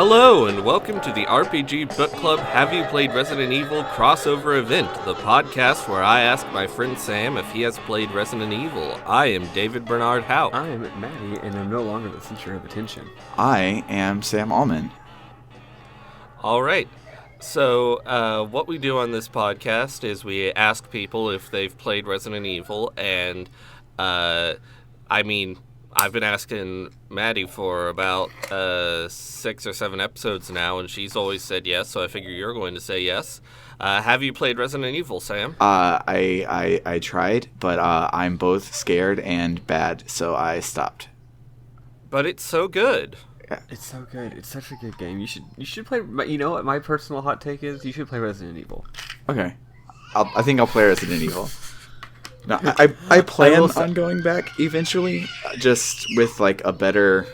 Hello, and welcome to the RPG Bookclub Have You Played Resident Evil Crossover event, the podcast where I ask my friend Sam if he has played Resident Evil. I am David Bernard Howe. I am Maddy, and I'm no longer the center of attention. I am Sam Allman. Alright, so what we do on this podcast is we ask people if they've played Resident Evil, and I've been asking Maddy for about 6 or 7 episodes now, and she's always said yes, so I figure you're going to say yes. Have you played Resident Evil, Sam? I tried, but I'm both scared and bad, so I stopped. But it's so good. Yeah. It's so good. It's such a good game. You should play. You know what my personal hot take is? You should play Resident Evil. Okay, I think I'll play Resident Evil. No, I plan on going back eventually, just with like a better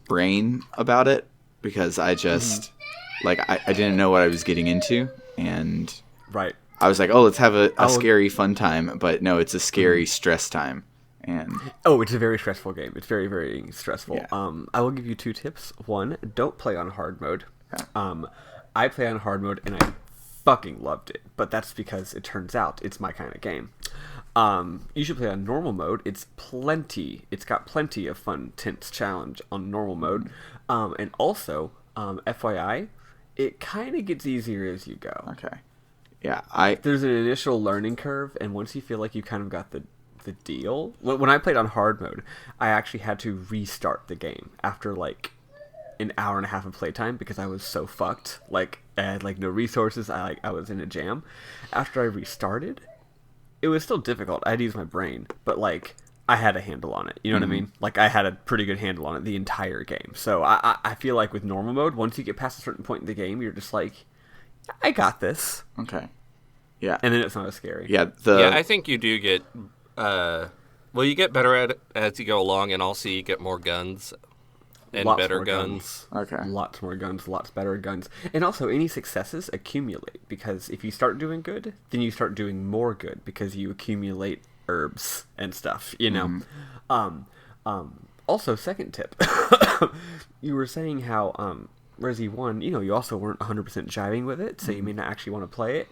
brain about it, because I just I didn't know what I was getting into, and right. I was like, oh, let's have a scary fun time, but no, it's a scary stress time. And it's a very stressful game. It's very, very stressful. Yeah. I will give you 2 tips. 1, don't play on hard mode. Yeah. I play on hard mode and I fucking loved it, but that's because it turns out it's my kind of game. You should play on normal mode. It's got plenty of fun, tense challenge on normal mode. And also, FYI, it kind of gets easier as you go. Okay. Yeah, There's an initial learning curve, and once you feel like you kind of got the deal. When I played on hard mode, I actually had to restart the game after an hour and a half of playtime because I was so fucked. I had no resources. I was in a jam. After I restarted, it was still difficult. I had to use my brain, but I had a handle on it. You know what I mean? I had a pretty good handle on it the entire game. So I feel like with normal mode, once you get past a certain point in the game, you're just like, I got this. Okay. Yeah. And then it's not as scary. Yeah. I think you do get. You get better at it as you go along, and also you get more guns and Lots better more guns. Okay. Lots more guns, lots better guns. And also, any successes accumulate, because if you start doing good, then you start doing more good, because you accumulate herbs and stuff, you know? Also, second tip. You were saying how, Resi 1, you also weren't 100% jiving with it, so you may not actually want to play it.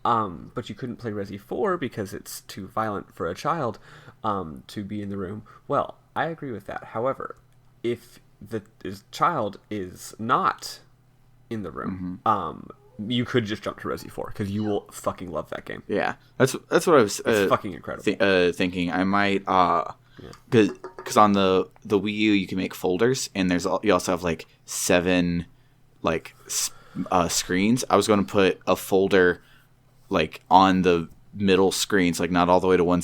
But you couldn't play Resi 4 because it's too violent for a child to be in the room. Well, I agree with that. However, if the child is not in the room, you could just jump to Resi 4 because you will fucking love that game. Yeah, that's what I was. It's fucking incredible. Thinking I might because on the Wii U you can make folders, and you also have 7 screens. I was going to put a folder on the middle screens, not all the way to one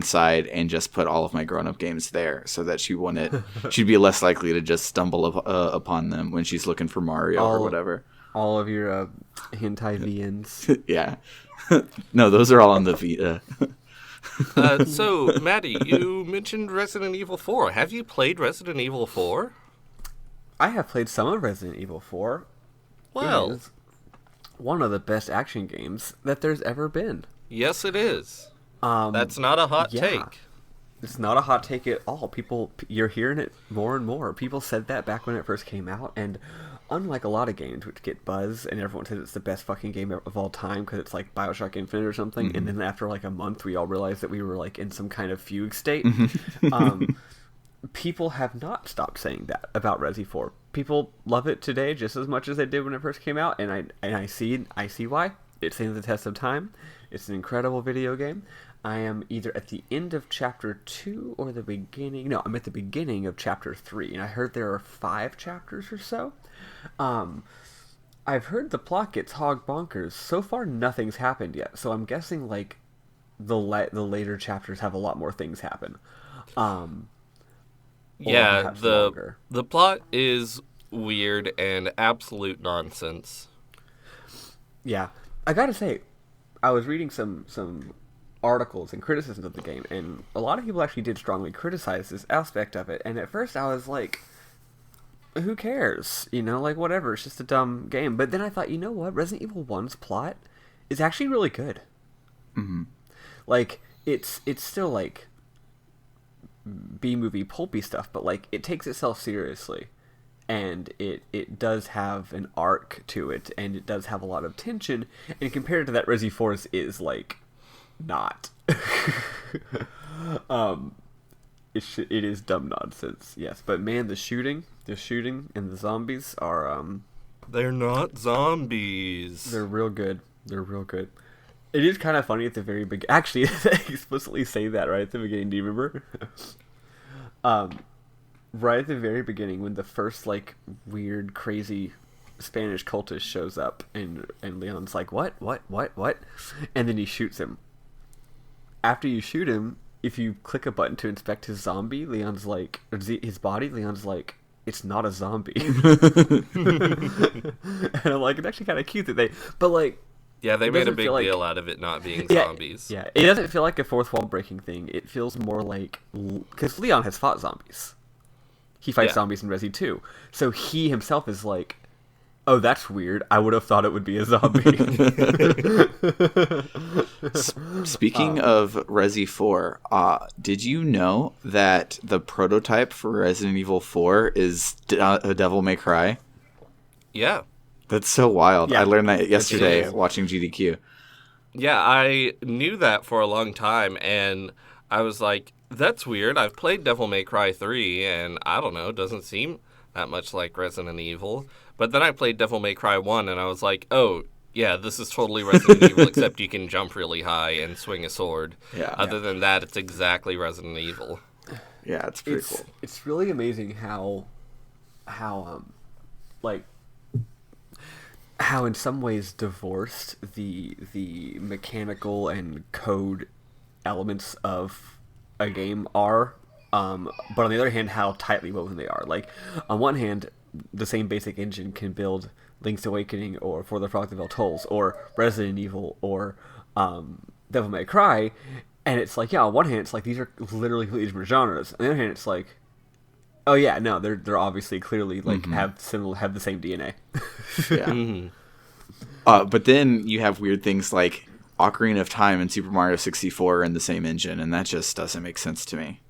side, and just put all of my grown-up games there, so that she'd be less likely to just stumble upon them when she's looking for Mario or whatever. All of your hentai VNs. Yeah. No, those are all on the Vita. So, Maddy, you mentioned Resident Evil 4. Have you played Resident Evil 4? I have played some of Resident Evil 4. Well, It is one of the best action games that there's ever been. yes, it is. That's not a hot take. It's not a hot take at all. You're hearing it more and more. People said that back when it first came out, and unlike a lot of games which get buzz and everyone says it's the best fucking game of all time because it's like BioShock Infinite or something, and then after a month we all realized that we were in some kind of fugue state. People have not stopped saying that about Resi 4. People love it today just as much as they did when it first came out, and I see why. It's stands the test of time. It's an incredible video game. I am either at the end of chapter 2 or the beginning. No, I'm at the beginning of chapter 3, and I heard there are 5 chapters or so. I've heard the plot gets hog bonkers. So far, nothing's happened yet, so I'm guessing the later chapters have a lot more things happen. Yeah, the plot is weird and absolute nonsense. Yeah, I gotta say, I was reading some articles and criticisms of the game, and a lot of people actually did strongly criticize this aspect of it. And at first, I was like, "Who cares? Whatever. It's just a dumb game." But then I thought, you know what? Resident Evil 1's plot is actually really good. Mm-hmm. It's still B-movie pulpy stuff, but it takes itself seriously, and it does have an arc to it, and it does have a lot of tension, and compared to that, Resi 4 is like not. It is dumb nonsense, yes, but man, the shooting and the zombies are They're not zombies. they're real good. It is kind of funny at the very beginning. Actually, they explicitly say that right at the beginning. Do you remember? Right at the very beginning, when the first like weird, crazy Spanish cultist shows up, and Leon's like, "What? And then he shoots him. After you shoot him, if you click a button to inspect his zombie, Leon's like, or his body, Leon's like, it's not a zombie. And I'm like, it's actually kind of cute that but like. Yeah, they made a big deal out of it not being zombies. Yeah, it doesn't feel like a fourth wall breaking thing. It feels more like, because Leon has fought zombies. He fights zombies in Resi 2. So he himself is like, oh, that's weird. I would have thought it would be a zombie. Speaking of Resi 4, did you know that the prototype for Resident Evil 4 is Devil May Cry? Yeah. That's so wild. Yeah. I learned that yesterday watching GDQ. Yeah, I knew that for a long time, and I was like, that's weird. I've played Devil May Cry 3, and I don't know, it doesn't seem that much like Resident Evil. But then I played Devil May Cry 1, and I was like, oh, yeah, this is totally Resident Evil, except you can jump really high and swing a sword. Yeah. Other than that, it's exactly Resident Evil. Yeah, it's pretty cool. It's really amazing how in some ways divorced the mechanical and code elements of a game are, but on the other hand, how tightly woven they are. Like, on one hand, the same basic engine can build Link's Awakening or For the Frolic of Tolls or Resident Evil or Devil May Cry, and it's like, yeah, on one hand, it's like these are literally completely different genres. On the other hand, it's like, oh yeah, no, they're obviously clearly like have the same DNA. Yeah. Mm-hmm. But then you have weird things like Ocarina of Time and Super Mario 64 are in the same engine, and that just doesn't make sense to me.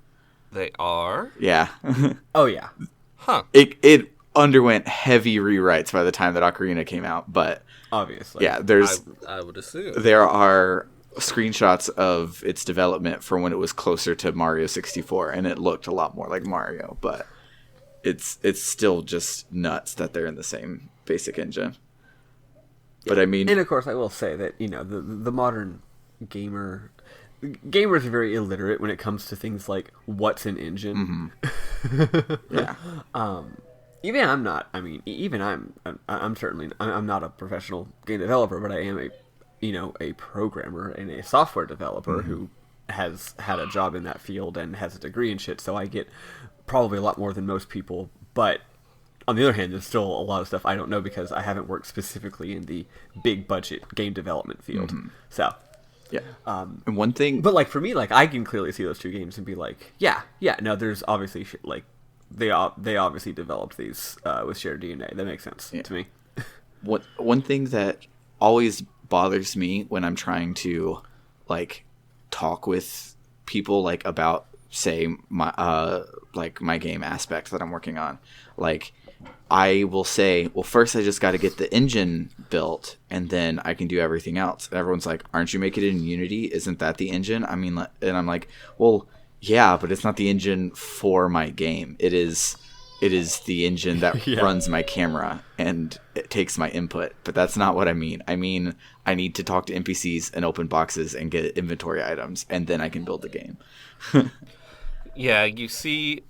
They are? Yeah. Oh yeah. Huh. It underwent heavy rewrites by the time that Ocarina came out, but Obviously. yeah, I would assume. there are screenshots of its development from when it was closer to Mario 64, and it looked a lot more like Mario, but it's still just nuts that they're in the same basic engine. But I mean, And of course, I will say that, you know, the modern gamers are very illiterate when it comes to things like what's an engine. yeah, Even I'm not. I mean, even I'm certainly I'm not a professional game developer, but I am a programmer and a software developer who has had a job in that field and has a degree and shit. So I get probably a lot more than most people, but on the other hand, there's still a lot of stuff I don't know because I haven't worked specifically in the big budget game development field. So, yeah. And one thing, but like for me, like I can clearly see those two games and be like, yeah, no, there's obviously like they obviously developed these with shared DNA. That makes sense to me. one thing that always bothers me when I'm trying to like talk with people like about say my my game aspect that I'm working on, like I will say, well, first I just got to get the engine built and then I can do everything else. And everyone's like, aren't you making it in Unity? Isn't that the engine? I mean, and I'm like, well, yeah, but it's not the engine for my game. It is the engine that runs my camera and it takes my input. But that's not what I mean. I mean, I need to talk to NPCs and open boxes and get inventory items, and then I can build the game. Yeah, you see,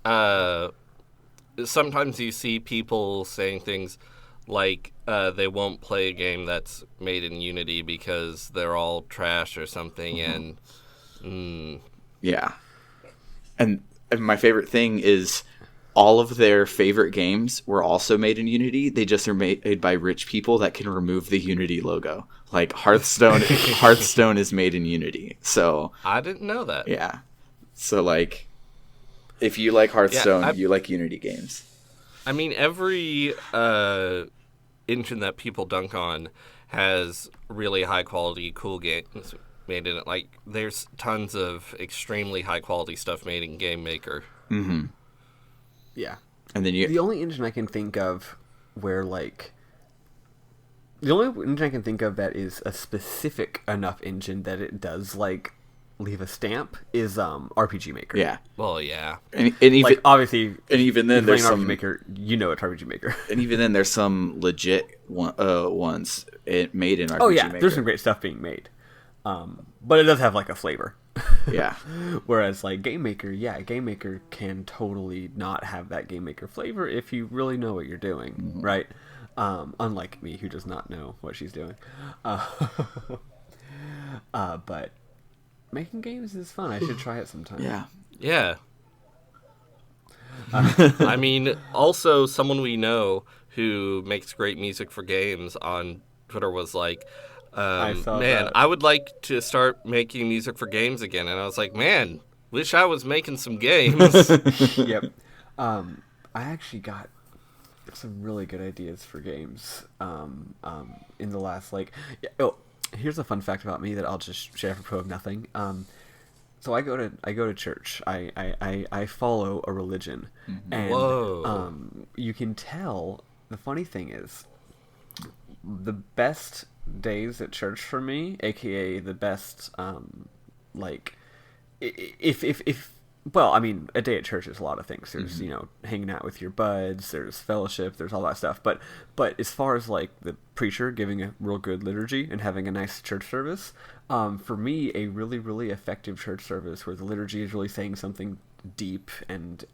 sometimes you see people saying things like they won't play a game that's made in Unity because they're all trash or something, and yeah. And my favorite thing is all of their favorite games were also made in Unity. They just are made by rich people that can remove the Unity logo. Like Hearthstone is made in Unity. So I didn't know that. Yeah. So like, if you like Hearthstone, you like Unity games. I mean, every engine that people dunk on has really high quality, cool games made in it. Like, there's tons of extremely high quality stuff made in Game Maker. Mm-hmm. Yeah. And then The only engine I can think of where like the only engine I can think of that is a specific enough engine that it does like leave a stamp is RPG Maker. Yeah. Well, yeah. And even Like obviously, and even then there's playing some RPG Maker. You know it's RPG Maker. and even then there's some legit ones made in RPG Oh yeah, Maker. there's some great stuff being made, but it does have like a flavor. Yeah. Whereas like Game Maker, Game Maker can totally not have that Game Maker flavor if you really know what you're doing, right? Unlike me, who does not know what she's doing. But making games is fun. I should try it sometime. Yeah. Yeah. I mean, also someone we know who makes great music for games on Twitter was like, I saw man, that. I would like to start making music for games again. And I was like, man, wish I was making some games. Yep. I actually got some really good ideas for games in the last here's a fun fact about me that I'll just share for pro of nothing. So I go to church. I follow a religion, and Whoa. you can tell. The funny thing is, the best days at church for me, aka the best if well, I mean, a day at church is a lot of things. There's, hanging out with your buds, there's fellowship, there's all that stuff. But as far as, like, the preacher giving a real good liturgy and having a nice church service, for me, a really, really effective church service where the liturgy is really saying something deep and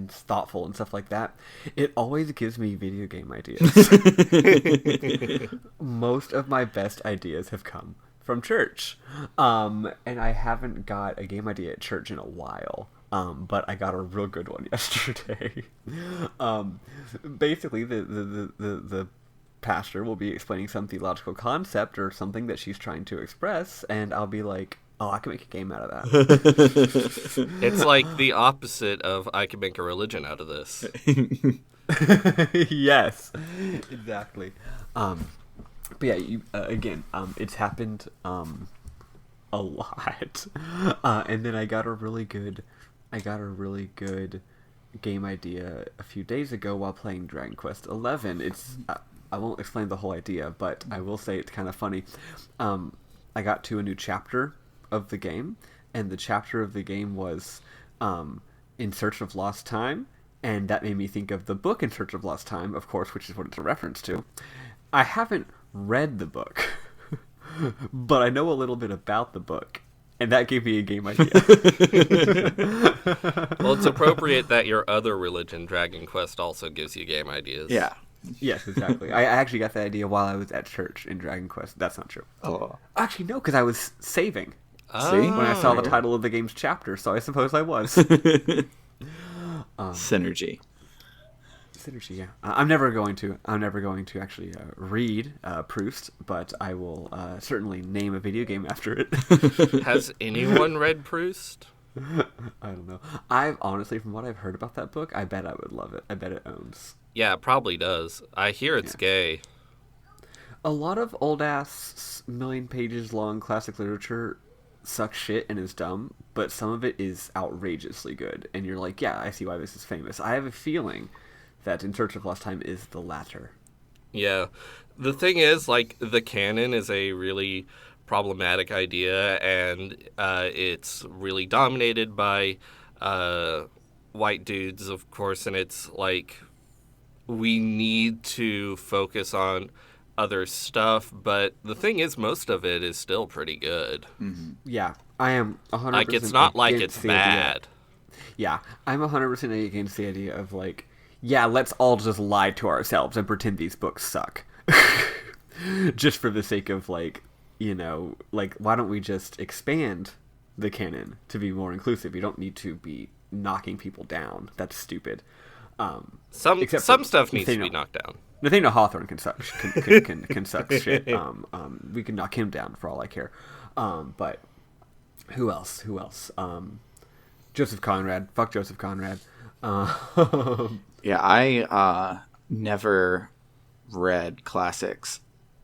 thoughtful and stuff like that, it always gives me video game ideas. Most of my best ideas have come from church, and I haven't got a game idea at church in a while, but I got a real good one yesterday. Basically, the pastor will be explaining some theological concept or something that she's trying to express, and I'll be like, oh, I can make a game out of that. It's like the opposite of I could make a religion out of this. Yes, exactly. But yeah, again, it's happened a lot, and then I got a really good game idea a few days ago while playing Dragon Quest XI. It's I won't explain the whole idea, but I will say it's kind of funny. I got to a new chapter of the game, and the chapter of the game was In Search of Lost Time, and that made me think of the book In Search of Lost Time, of course, which is what it's a reference to. I haven't read the book, but I know a little bit about the book, and that gave me a game idea. Well, it's appropriate that your other religion, Dragon Quest, also gives you game ideas. Yeah. Yes, exactly. I actually got that idea while I was at church in Dragon Quest. That's not true. Oh. Actually, no, because I was saving See? when I saw the title of the game's chapter, so I suppose I was. Synergy. Synergy, yeah. I'm never going to actually read Proust, but I will certainly name a video game after it. Has anyone read Proust? I don't know. I've honestly, from what I've heard about that book, I bet I would love it. I bet it owns. Yeah, it probably does. I hear it's gay. A lot of old-ass, million pages long classic literature sucks shit and is dumb, but some of it is outrageously good. And you're like, yeah, I see why this is famous. I have a feeling that In Search of Lost Time is the latter. Yeah. The thing is, like, the canon is a really problematic idea, and it's really dominated by white dudes, of course, and it's like we need to focus on other stuff, but the thing is, most of it is still pretty good. Mm-hmm. Yeah, I am 100% Like, it's not like it's against the idea. bad. Yeah, I'm 100% against the idea of, like, yeah, let's all just lie to ourselves and pretend these books suck. Just for the sake of, like, like, why don't we just expand the canon to be more inclusive? You don't need to be knocking people down. That's stupid. Some stuff needs to be knocked down. Nathaniel Hawthorne can suck can suck shit. We can knock him down for all I care. But who else? Joseph Conrad. Fuck Joseph Conrad. Yeah, I never read classics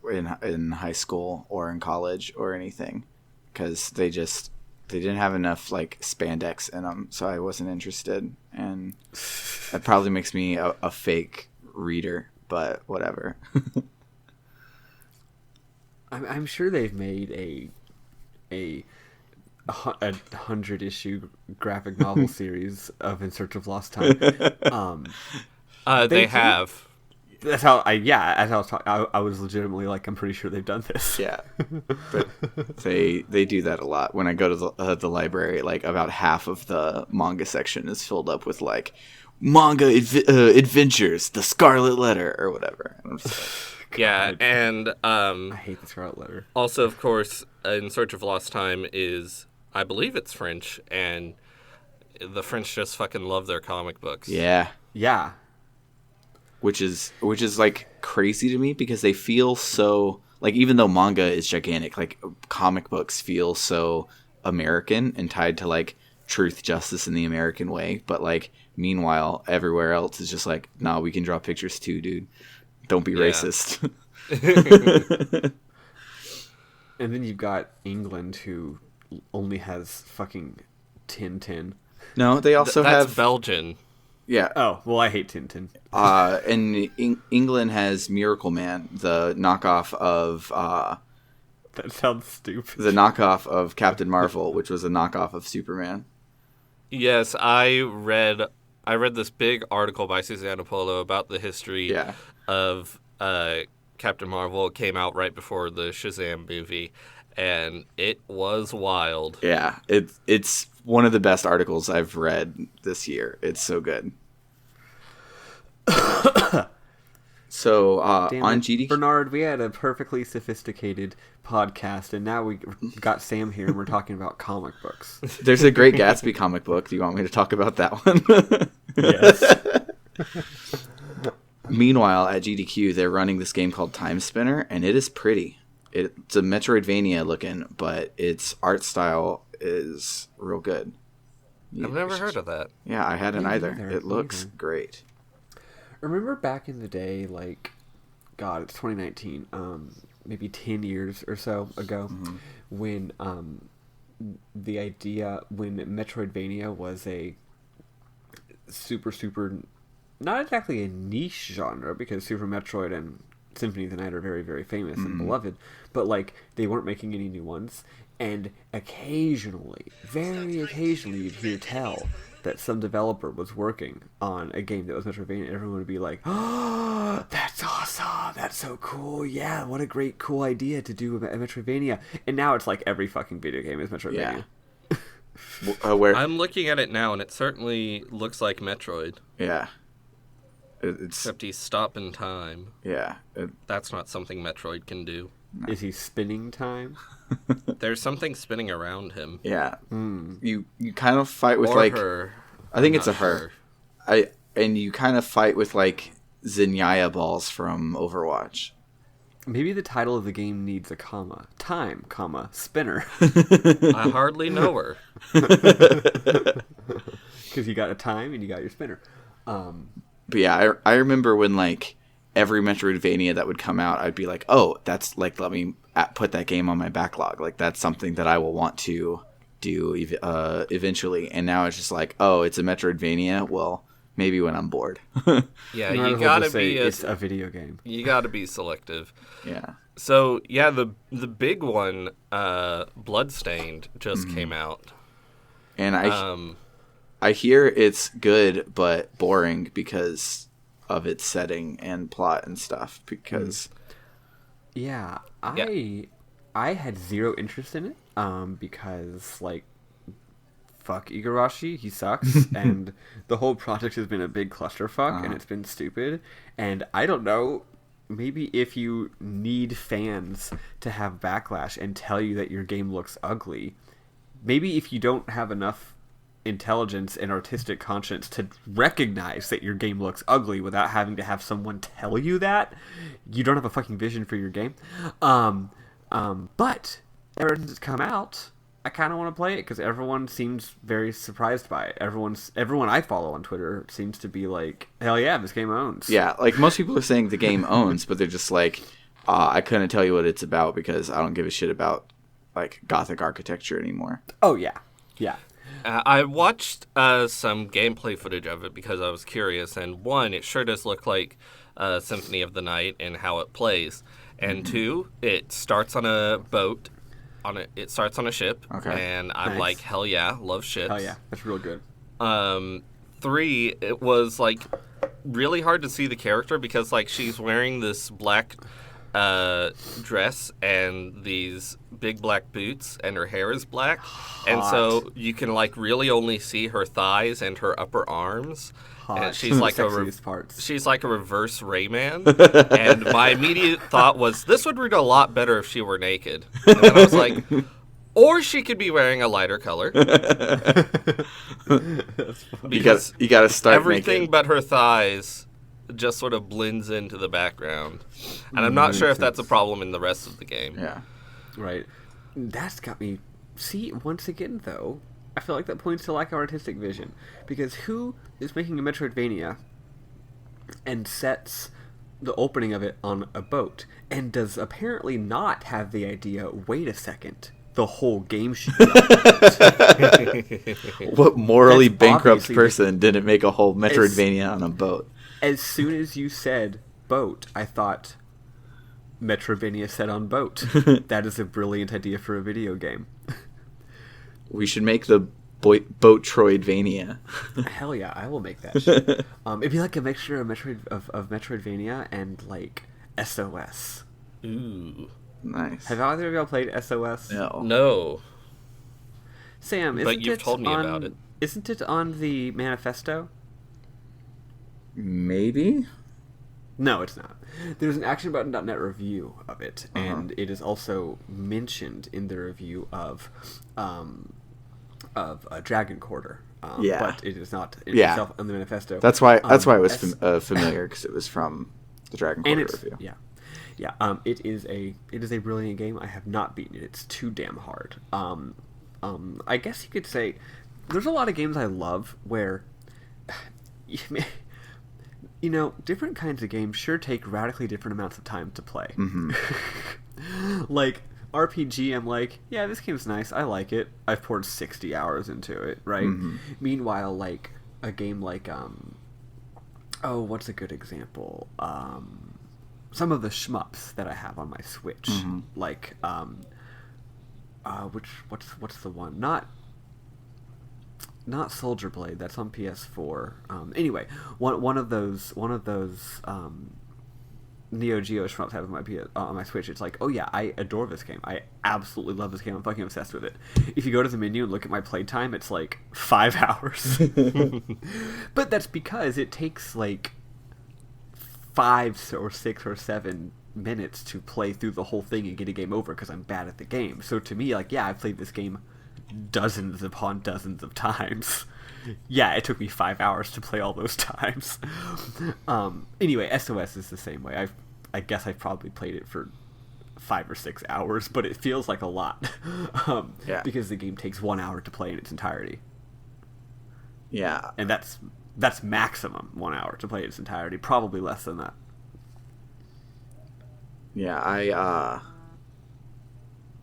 in high school or in college or anything because they just they didn't have enough like spandex in them, so I wasn't interested. And that probably makes me a fake reader, but whatever. I'm sure they've made a 100-issue graphic novel series of In Search of Lost Time. They have. That's how as I was talking, I was legitimately like, I'm pretty sure they've done this. Yeah, but they do that a lot. When I go to the library, like about half of the manga section is filled up with like manga adventures, the Scarlet Letter or whatever. And I'm just like, Yeah, and I hate the Scarlet Letter. also, of course, In Search of Lost Time is, I believe it's French, and the French just fucking love their comic books. yeah, which is like crazy to me because they feel so like, even though manga is gigantic, like comic books feel so American and tied to like truth, justice in the American way. But like meanwhile, everywhere else is just like, nah, we can draw pictures too, dude. Don't be racist. And then you've got England, who only has fucking Tintin. No, they also That's have Belgian. Yeah. Oh, well, I hate Tintin. And England has Miracle Man, the knockoff of That sounds stupid. the knockoff of Captain Marvel, which was a knockoff of Superman. Yes, I read this big article by Susanna Polo about the history of Captain Marvel. It came out right before the Shazam movie, and it was wild. Yeah, it's one of the best articles I've read this year. It's so good. So on GDQ, Bernard, we had a perfectly sophisticated podcast, and now we got Sam here, and we're talking about comic books. there's a Great Gatsby comic book. Do you want me to talk about that one? Yes. Meanwhile, at GDQ, they're running this game called Time Spinner, and it is pretty. It's a Metroidvania looking, but its art style is real good. I've never heard of that. Yeah, I hadn't Me either. neither, It looks great. Remember back in the day, like, God, it's 2019, maybe 10 years or so ago, when the idea, when Metroidvania was a super, not exactly a niche genre, because Super Metroid and Symphony of the Night are very, very famous and beloved, but, like, they weren't making any new ones, and occasionally, very occasionally, you'd hear tell that some developer was working on a game that was Metroidvania, and everyone would be like, oh, that's awesome, that's so cool, yeah, what a great, cool idea to do a Metroidvania. And now it's like every fucking video game is Metroidvania. Yeah. Where I'm looking at it now, and it certainly looks like Metroid. Yeah. It's Except he's stopping time. yeah. That's not something Metroid can do. Is he spinning time? There's something spinning around him. Yeah. You kind of fight with Or like her. I think I'm it's a not her. sure. And you kind of fight with like Zenyatta balls from Overwatch. Maybe the title of the game needs a comma. Time, comma, spinner. I hardly know her. Because you got a time and you got your spinner. But yeah, I remember when like every Metroidvania that would come out, I'd be like, oh, that's like, let me put that game on my backlog. Like that's something that I will want to do eventually. And now it's just like, oh, it's a Metroidvania. Well, maybe when I'm bored. Yeah, You might you as well gotta just say be it's a video game. you gotta be selective. Yeah. So yeah, the big one, Bloodstained, just came out. And I hear it's good but boring because of its setting and plot and stuff. Because Yeah, I had zero interest in it because, like, fuck Igarashi, he sucks, and the whole project has been a big clusterfuck, and it's been stupid, and I don't know, maybe if you need fans to have backlash and tell you that your game looks ugly, maybe if you don't have enough intelligence and artistic conscience to recognize that your game looks ugly without having to have someone tell you that, you don't have a fucking vision for your game. But ever since it's come out, I kind of want to play it because everyone seems very surprised by it. Everyone I follow on Twitter seems to be like, hell yeah, this game owns. yeah, like most people are saying the game owns, but they're just like, I couldn't tell you what it's about because I don't give a shit about like Gothic architecture anymore. Oh yeah, yeah. I watched some gameplay footage of it because I was curious, and one, it sure does look like Symphony of the Night and how it plays, and two, it starts on a boat, it starts on a ship, and I'm Nice. like, hell yeah, love ships. Hell yeah, that's real good. 3, it was like really hard to see the character because like she's wearing this black dress and these big black boots, and her hair is black, and so you can like really only see her thighs and her upper arms. Hot. And she's like parts. she's like a reverse Rayman, and my immediate thought was this would read a lot better if she were naked. And then I was like, or she could be wearing a lighter color. Because you got to start everything naked. but her thighs just sort of blends into the background. And I'm not sure if that's a problem in the rest of the game. Yeah. Right. That's got me... See, once again, though, I feel like that points to lack of artistic vision. Because who is making a Metroidvania and sets the opening of it on a boat and does apparently not have the idea, wait a second, the whole game should be on a boat. What morally That's bankrupt obviously person didn't make a whole Metroidvania on a boat? As soon as you said boat, I thought Metroidvania set on boat. That is a brilliant idea for a video game. We should make the boat Troidvania. Hell yeah, I will make that shit. It'd be like a mixture of Metroidvania and like SOS. Ooh. Nice. Have either of y'all played SOS? No. Sam, But you've told me about it. Isn't it on the manifesto? Maybe? No, it's not. There's an ActionButton.net review of it, and it is also mentioned in the review of Dragon Quarter. But it is not itself on the manifesto. That's why it was familiar, because it was from the Dragon Quarter review. Yeah. It is a brilliant game. I have not beaten it. It's too damn hard. I guess you could say there's a lot of games I love where you know, different kinds of games sure take radically different amounts of time to play. Like RPG, I'm like, yeah, this game's nice. I like it. I've poured 60 hours into it, right? Meanwhile, like a game like what's a good example? Some of the shmups that I have on my Switch, like what's the one? Not Soldier Blade. That's on PS4. Anyway, one of those Neo Geo shmups I have on my Switch. It's like, oh yeah, I adore this game. I absolutely love this game. I'm fucking obsessed with it. If you go to the menu and look at my playtime, it's like 5 hours. But that's because it takes like 5 or 6 or 7 minutes to play through the whole thing and get a game over because I'm bad at the game. So to me, like, yeah, I've played this game dozens upon dozens of times. Yeah, it took me 5 hours to play all those times. Anyway, SOS is the same way. I guess I've probably played it for 5 or 6 hours, but it feels like a lot. Because the game takes 1 hour to play in its entirety. Yeah. And that's maximum 1 hour to play in its entirety. Probably less than that. Yeah,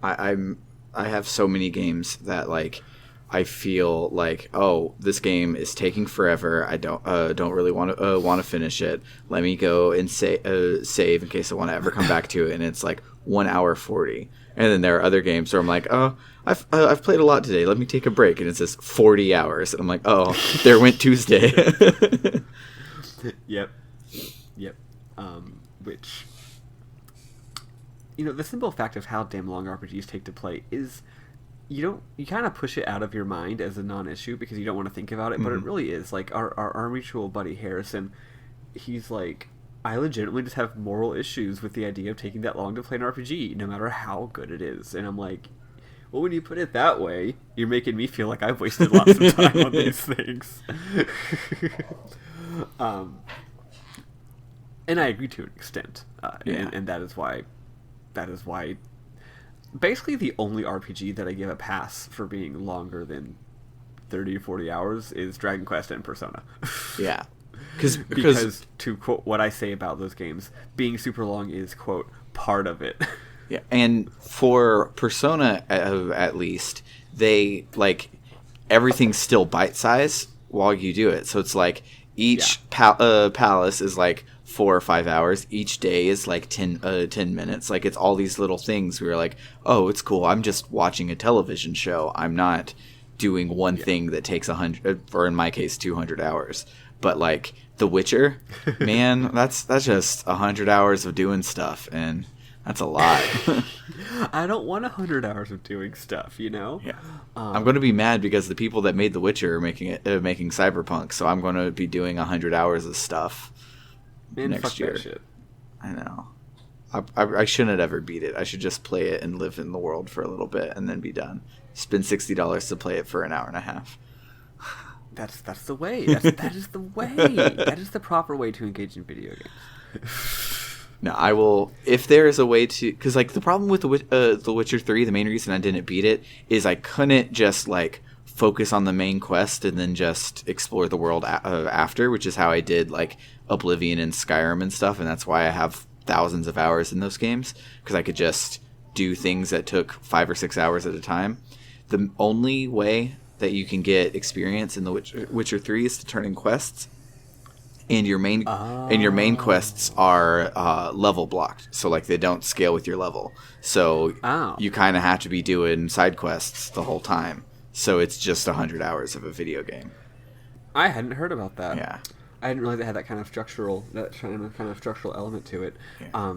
I have so many games that like I feel like, oh, this game is taking forever. I don't really want to finish it. Let me go and save in case I want to ever come back to it. And it's like 1 hour 40. And then there are other games where I'm like, oh, I've played a lot today. Let me take a break. And it says 40 hours. And I'm like, oh, there went Tuesday. Yep. Which, you know, the simple fact of how damn long RPGs take to play is you kind of push it out of your mind as a non-issue because you don't want to think about it, but it really is. Like our mutual buddy Harrison, he's like, I legitimately just have moral issues with the idea of taking that long to play an RPG, no matter how good it is. And I'm like, well, when you put it that way, you're making me feel like I've wasted lots of time on these things. And I agree to an extent, and that is why basically the only RPG that I give a pass for being longer than 30 or 40 hours is Dragon Quest and Persona. Yeah. Because to quote what I say about those games, being super long is, quote, part of it. Yeah, and for Persona, at least, they like everything's still bite size while you do it. So it's like each palace is like 4 or 5 hours. Each day is like 10 minutes. Like it's all these little things. We were like, oh, it's cool. I'm just watching a television show. I'm not doing one thing that takes 100, or in my case, 200 hours. But like The Witcher, man, that's just 100 hours of doing stuff, and that's a lot. I don't want 100 hours of doing stuff, you know? Yeah. I'm going to be mad because the people that made The Witcher are making Cyberpunk, so I'm going to be doing 100 hours of stuff next year. That shit. I know. I shouldn't ever beat it. I should just play it and live in the world for a little bit and then be done. Spend $60 to play it for an hour and a half. That's the way. That is the way. That is the proper way to engage in video games. No, I will. If there is a way to, because like the problem with the Witcher 3, the main reason I didn't beat it is I couldn't just like focus on the main quest and then just explore the world after, which is how I did like Oblivion and Skyrim and stuff, and that's why I have thousands of hours in those games, because I could just do things that took 5 or 6 hours at a time. The only way that you can get experience in the Witcher 3 is to turn in quests. And your main quests are level blocked, so like they don't scale with your level. So you kind of have to be doing side quests the whole time. So it's just 100 hours of a video game. I hadn't heard about that. Yeah, I didn't realize it had that kind of structural element to it. Yeah.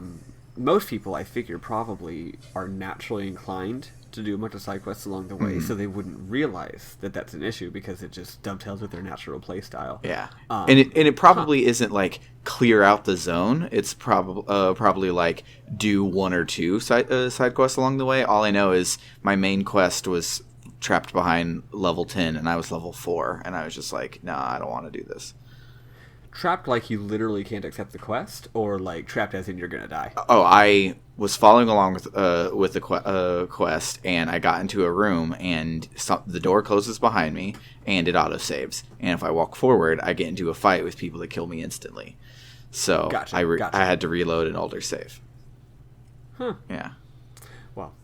Most people, I figure, probably are naturally inclined to do a bunch of side quests along the way, so they wouldn't realize that that's an issue because it just dovetails with their natural play style. Yeah, and it probably isn't like clear out the zone. It's probably like do 1 or 2 side quests along the way. All I know is my main quest was trapped behind level 10, and I was level 4, and I was just like, nah, I don't want to do this. Trapped like you literally can't accept the quest, or like trapped as in you're gonna die? Oh, I was following along with the quest, and I got into a room, and the door closes behind me, and it autosaves. And if I walk forward, I get into a fight with people that kill me instantly. So Gotcha. I had to reload an older save. Huh. Yeah. Well,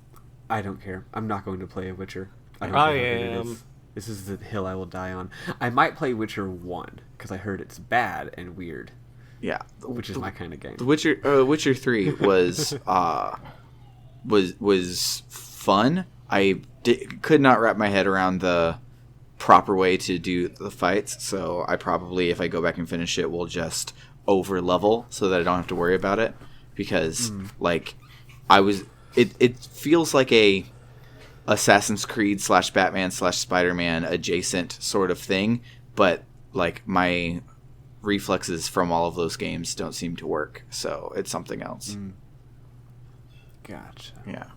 I don't care. I'm not going to play a Witcher. I don't I care how good it am. is. This is the hill I will die on. I might play Witcher 1, because I heard it's bad and weird. Yeah. Which is my kind of game. The Witcher 3 was was fun. I could not wrap my head around the proper way to do the fights, so I probably, if I go back and finish it, will just over level so that I don't have to worry about it, because like it feels like a Assassin's Creed / Batman / Spider-Man adjacent sort of thing, but like my reflexes from all of those games don't seem to work, so it's something else. Gotcha. Yeah.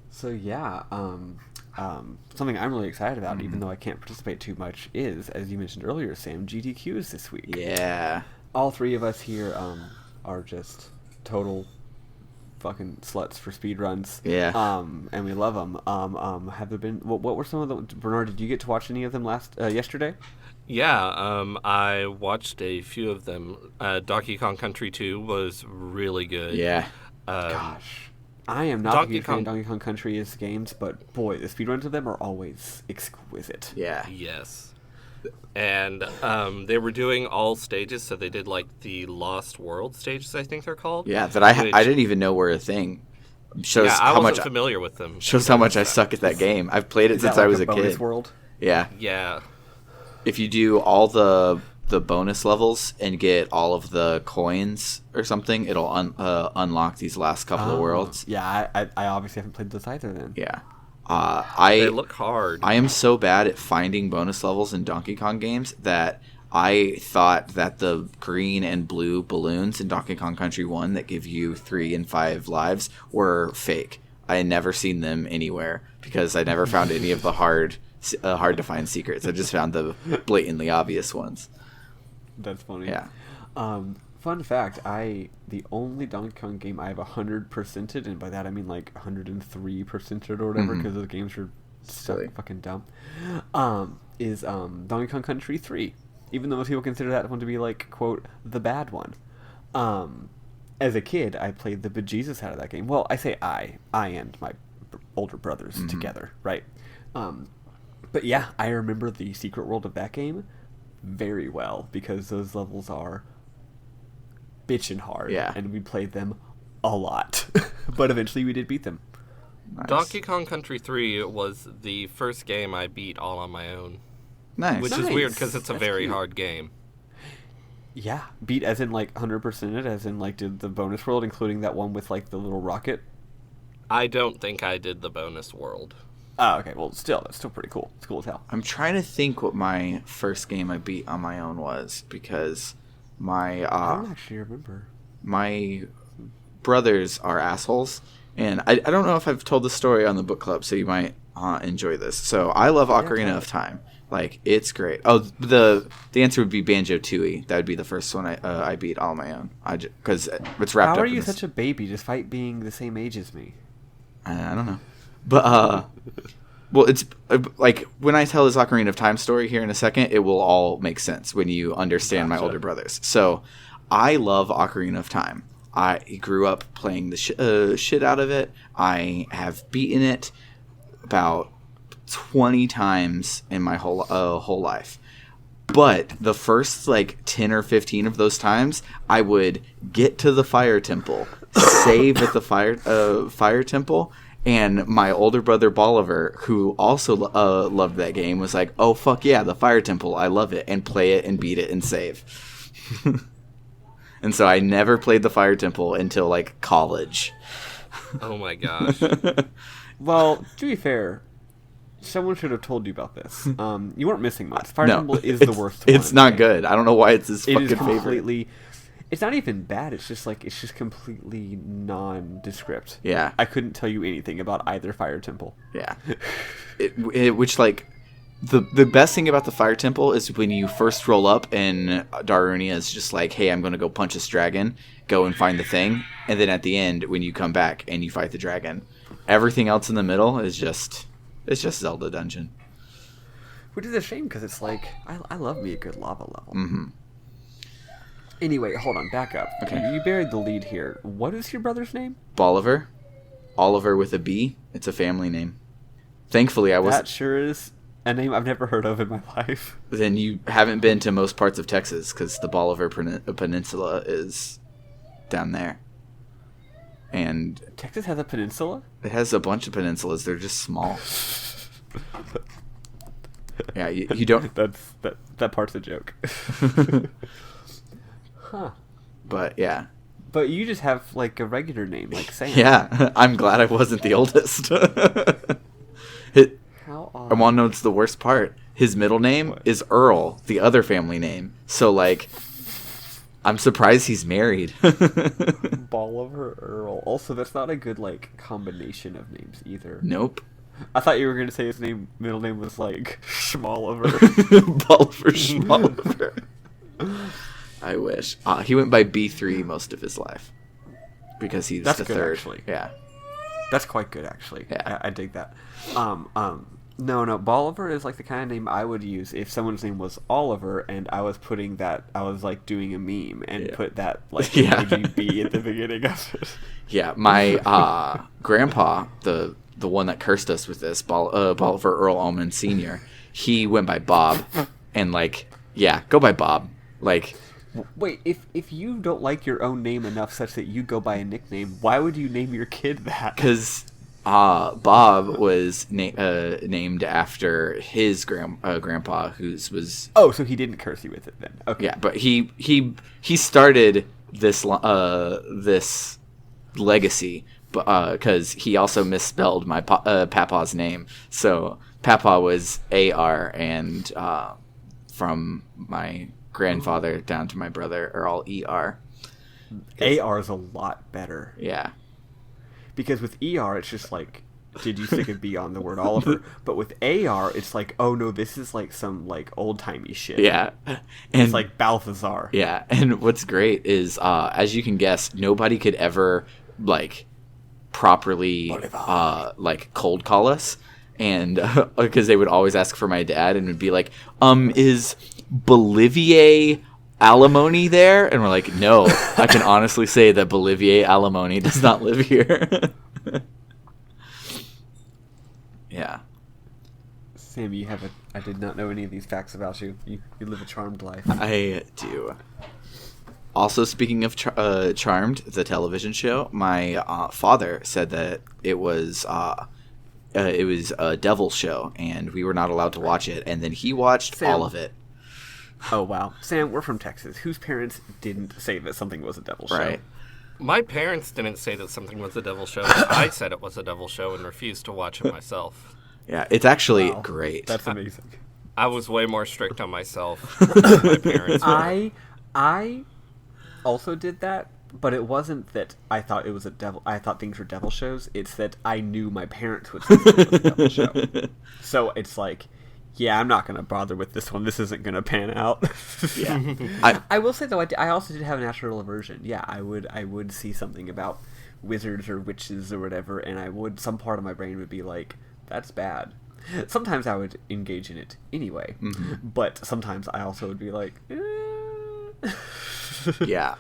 So yeah, something I'm really excited about, even though I can't participate too much, is, as you mentioned earlier, Sam, GDQs this week. Yeah. All 3 of us here are just total fucking sluts for speed runs. Yeah. And we love them. Have there been? What were some of them? Bernard, did you get to watch any of them yesterday? Yeah, I watched a few of them. Donkey Kong Country 2 was really good. Yeah. Gosh, I am not a huge fan of Donkey Kong Country's games, but boy, the speedruns of them are always exquisite. Yeah. Yes. And they were doing all stages, so they did like the Lost World stages, I think they're called. Yeah, that I didn't even know were a thing. Shows I how wasn't much familiar with them. Shows how much I suck at that game. I've played it since I was a bonus kid. World? Yeah. Yeah. If you do all the bonus levels and get all of the coins or something, it'll unlock these last couple of worlds. Yeah, I obviously haven't played this either then. Yeah. They look hard. I am so bad at finding bonus levels in Donkey Kong games that I thought that the green and blue balloons in Donkey Kong Country 1 that give you 3 and 5 lives were fake. I had never seen them anywhere because I never found any of the hard to find secrets. I just found the blatantly obvious ones. That's funny. Yeah. Fun fact, the only Donkey Kong game I have 100%ed, and by that I mean like 103%ed or whatever, because those games are so fucking dumb, is Donkey Kong Country 3. Even though most people consider that one to be like, quote, the bad one. as a kid, I played the bejesus out of that game. Well, I say I and my older brothers together, right? But yeah, I remember the secret world of that game very well because those levels are bitchin' hard. Yeah. And we played them a lot. But eventually we did beat them. Nice. Donkey Kong Country 3 was the first game I beat all on my own. Nice. Which is weird because it's a very hard game. Yeah. Beat as in, like, 100% it, as in, like, did the bonus world, including that one with, like, the little rocket? I don't think I did the bonus world. Oh, okay. Well, still, that's still pretty cool. It's cool as hell. I'm trying to think what my first game I beat on my own was, because I don't actually remember. my brothers are assholes, and I don't know if I've told the story on the book club, so you might enjoy this. So I love Ocarina of Time. Like, it's great. Oh, the answer would be Banjo-Tooie. That would be the first one I beat all on my own. Because it's wrapped up. How are you such a baby despite being the same age as me? I don't know. But, well, it's like when I tell this Ocarina of Time story here in a second, it will all make sense when you understand my older brothers. So I love Ocarina of Time. I grew up playing the shit out of it. I have beaten it about 20 times in my whole life. But the first like 10 or 15 of those times, I would get to the fire temple, save at the fire temple, and my older brother Bolivar, who also loved that game, was like, "Oh fuck yeah, the fire temple! I love it!" and play it and beat it and save. And so I never played the fire temple until like college. Oh my gosh. Well, to be fair, someone should have told you about this. You weren't missing much. Fire Temple is the worst one. It's not good. I don't know why it's his fucking favorite. It's not even bad. It's just completely nondescript. Yeah. I couldn't tell you anything about either Fire Temple. Yeah. Which like the best thing about the fire temple is when you first roll up and Darunia is just like, "Hey, I'm going to go punch this dragon. Go and find the thing." And then at the end, when you come back and you fight the dragon, everything else in the middle is just Zelda dungeon. Which is a shame because it's like I love me a good lava level. Mm-hmm. Anyway, hold on, back up. Okay. You buried the lead here. What is your brother's name? Bolivar. Oliver with a B. It's a family name. Thankfully, I was. That sure is a name I've never heard of in my life. Then you haven't been to most parts of Texas because the Bolivar Peninsula is down there. And Texas has a peninsula? it has a bunch of peninsulas. They're just small. Yeah, you don't. That part's a joke. Huh. But yeah. But you just have like a regular name, like Sam. Yeah, I'm glad I wasn't the oldest. How odd. I want to know what's the worst part. His middle name is Earl, the other family name. So, like, I'm surprised he's married. Bolivar Earl. Also, that's not a good, like, combination of names either. Nope. I thought you were going to say his middle name was, like, Schmoliver. Bolivar Schmoliver. I wish. He went by B3 most of his life. Because he's That's the good, third. actually. Yeah. That's quite good, actually. Yeah. I dig that. No, Bolivar is like the kind of name I would use if someone's name was Oliver and I was like doing a meme and put that like emoji at the beginning of it. Yeah, my grandpa, the one that cursed us with this, Bolivar Earl Ullman Sr., he went by Bob. And like, yeah, go by Bob. Like, wait, if you don't like your own name enough such that you go by a nickname, why would you name your kid that? Because Bob was named after his grandpa, whose was. Oh, so he didn't curse you with it then? Okay. Yeah, but he started this this legacy, because he also misspelled my papa's name. So Papa was AR, and from my grandfather down to my brother are all ER. AR is a lot better. Yeah. Because with ER, it's just like, did you stick a B on the word Oliver? But with AR, it's like, oh no, this is like some like old-timey shit. Yeah. And And it's like Balthazar. yeah, and what's great is, as you can guess, nobody could ever like properly like cold call us, and because they would always ask for my dad and would be like, is Bolivier alimony there? And we're like, no, I can honestly say that Bolivier alimony does not live here. Yeah. Sam, I did not know any of these facts about you. You live a charmed life. I do. Also, speaking of Charmed, the television show, my father said that it was a devil show, and we were not allowed to watch it. And then he watched all of it. Oh wow, Sam, we're from Texas. Whose parents didn't say that something was a devil show? Right. My parents didn't say that something was a devil show. I said it was a devil show and refused to watch it myself. Yeah, it's actually great. That's amazing. I was way more strict on myself than my parents were. I also did that, but it wasn't that I thought it was a devil. I thought things were devil shows. It's that I knew my parents would say it was a devil show. So it's like, yeah, I'm not going to bother with this one. This isn't going to pan out. Yeah. I will say though, I also did have a natural aversion. Yeah, I would see something about wizards or witches or whatever, and some part of my brain would be like, that's bad. Sometimes I would engage in it anyway, but sometimes I also would be like, Yeah.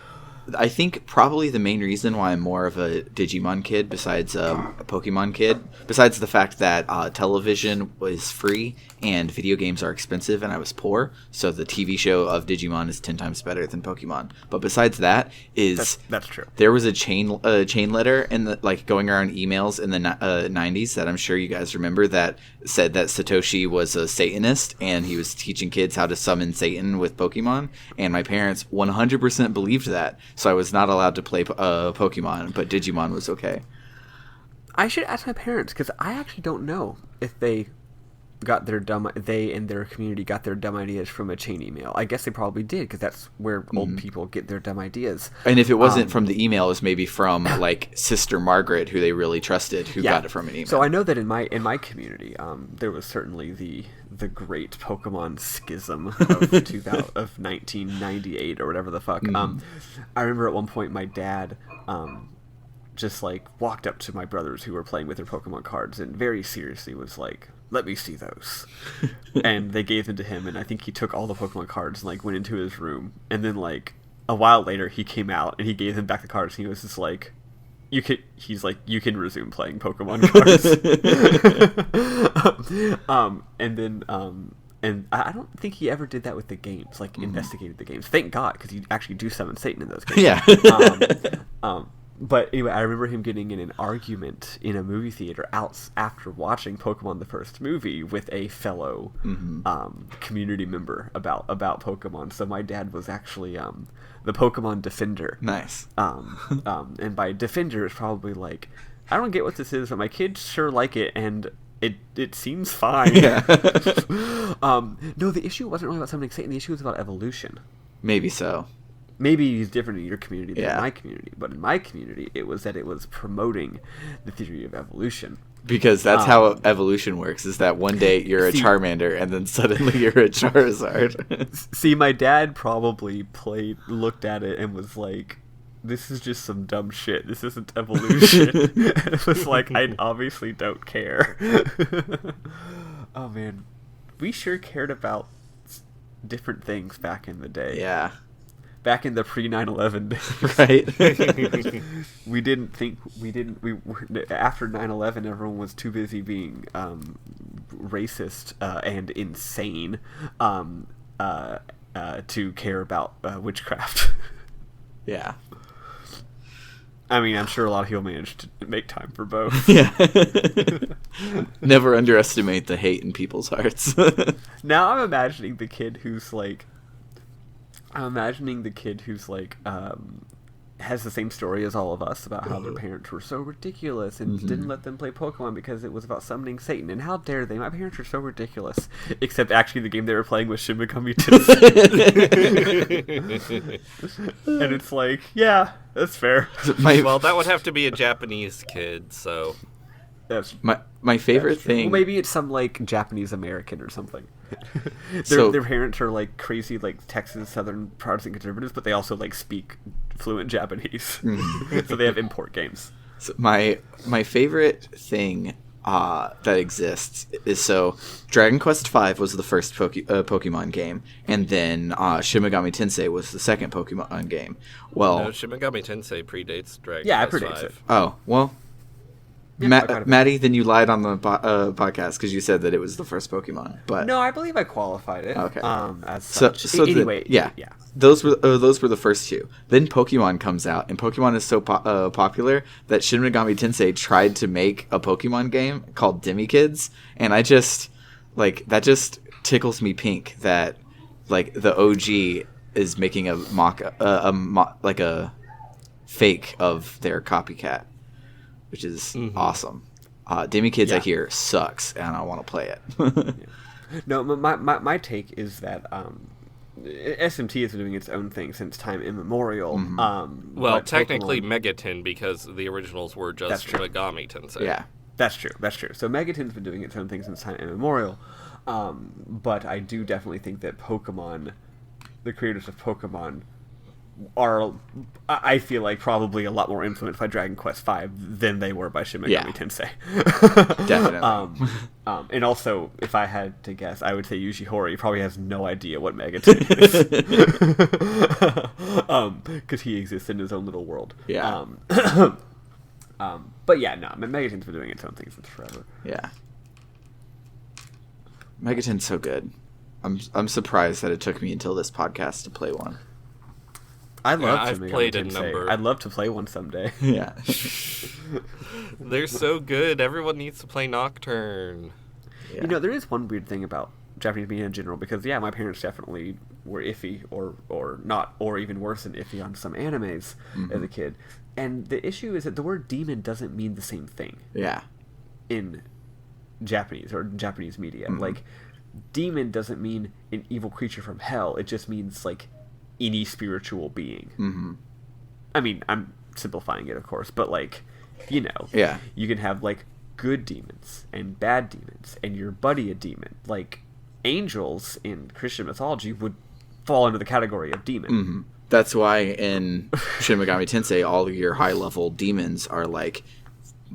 I think probably the main reason why I'm more of a Digimon kid besides a Pokemon kid, besides the fact that television was free and video games are expensive and I was poor, so the TV show of Digimon is 10 times better than Pokemon. But besides that is... That's true. There was a chain letter in the going around emails in the 90s that I'm sure you guys remember that said that Satoshi was a Satanist and he was teaching kids how to summon Satan with Pokemon, and my parents 100% believed that. So I was not allowed to play Pokemon, but Digimon was okay. I should ask my parents, because I actually don't know if they and their community got their dumb ideas from a chain email. I guess they probably did, because that's where old people get their dumb ideas. And if it wasn't from the email, it was maybe from Sister Margaret, who they really trusted, who got it from an email. So I know that in my community, there was certainly the great Pokemon schism of 1998 or whatever the fuck. I remember at one point my dad just walked up to my brothers who were playing with their Pokemon cards and very seriously was like, let me see those. And they gave them to him, and I think he took all the Pokemon cards and went into his room, and then a while later he came out and he gave them back the cards and he was just like, you can resume playing Pokemon cards. And I don't think he ever did that with the games, investigated the games. Thank God, because you actually do summon Satan in those games. Yeah. But anyway, I remember him getting in an argument in a movie theater after watching Pokemon the first movie with a fellow community member about Pokemon. So my dad was actually the Pokemon defender. Nice. And by defender, it's probably I don't get what this is, but my kids sure like it, and it seems fine. Yeah. No, the issue wasn't really about summoning Satan. The issue was about evolution. Maybe so. Maybe it's different in your community than in my community, but in my community, it was that it was promoting the theory of evolution. Because that's how evolution works, is that one day you're a Charmander, and then suddenly you're a Charizard. See, my dad probably looked at it and was like, this is just some dumb shit. This isn't evolution. And it was like, I obviously don't care. Oh, man. We sure cared about different things back in the day. Yeah. Back in the pre-9/11 days. Right. After 9/11, everyone was too busy being racist and insane to care about witchcraft. Yeah. I mean, I'm sure a lot of people managed to make time for both. Yeah. Never underestimate the hate in people's hearts. Now I'm imagining the kid who's has the same story as all of us about how their parents were so ridiculous and didn't let them play Pokemon because it was about summoning Satan. And how dare they? My parents are so ridiculous. Except actually the game they were playing was Shin Megami Tensei. And it's like, yeah, that's fair. Well, that would have to be a Japanese kid, so... That's my favorite thing... Well, maybe it's some, Japanese American or something. Their parents are, crazy, Texas Southern Protestant conservatives, but they also, speak fluent Japanese. So they have import games. So my favorite thing that exists is so Dragon Quest V was the first Pokemon game, and then Shin Megami Tensei was the second Pokemon game. Well, No, Shin Megami Tensei predates Dragon Yeah, it Quest predates V. it. oh well. Yeah, quite a bit. Maddie, then you lied on the podcast because you said that it was the first Pokemon. But No, I believe I qualified it. Okay. As so such. Anyway, yeah, those were the first two. Then Pokemon comes out, and Pokemon is so popular that Shin Megami Tensei tried to make a Pokemon game called Demi Kids, and I just that just tickles me pink that the OG is making a a fake of their copycat, which is awesome. Demi Kids, I Yeah. hear, sucks, and I want to play it. No, my take is that SMT has been doing its own thing since time immemorial. Well, but technically Pokemon- Megaton, because the originals were That's just true. Megami Tensei. Yeah. That's true. So Megaton's been doing its own thing since time immemorial. But I do definitely think that Pokemon, the creators of Pokemon, are, I feel like, probably a lot more influenced by Dragon Quest V than they were by Shin Megami Yeah. Tensei. Definitely. And also, if I had to guess, I would say Yuji Horii probably has no idea what Megaton is. Because he exists in his own little world. Yeah. But yeah, no, Megaton's been doing its own thing since forever. Yeah. Megaton's so good. I'm surprised that it took me until this podcast to play one. I love I've Shin Megami played a Tensei. number. I'd love to play one someday. Yeah. They're so good. Everyone needs to play Nocturne. Yeah. You know, there is one weird thing about Japanese media in general, because yeah, my parents definitely were iffy or not, or even worse than iffy on some animes as a kid. And the issue is that the word demon doesn't mean the same thing Yeah. in Japanese or Japanese media. Like, demon doesn't mean an evil creature from hell. It just means like any spiritual being. Mm-hmm. I mean, I'm simplifying it, of course, but like, you know, Yeah. you can have like good demons and bad demons, and your buddy a demon. Like, angels in Christian mythology would fall into the category of demon. Mm-hmm. That's why in Shin Megami Tensei, all of your high-level demons are like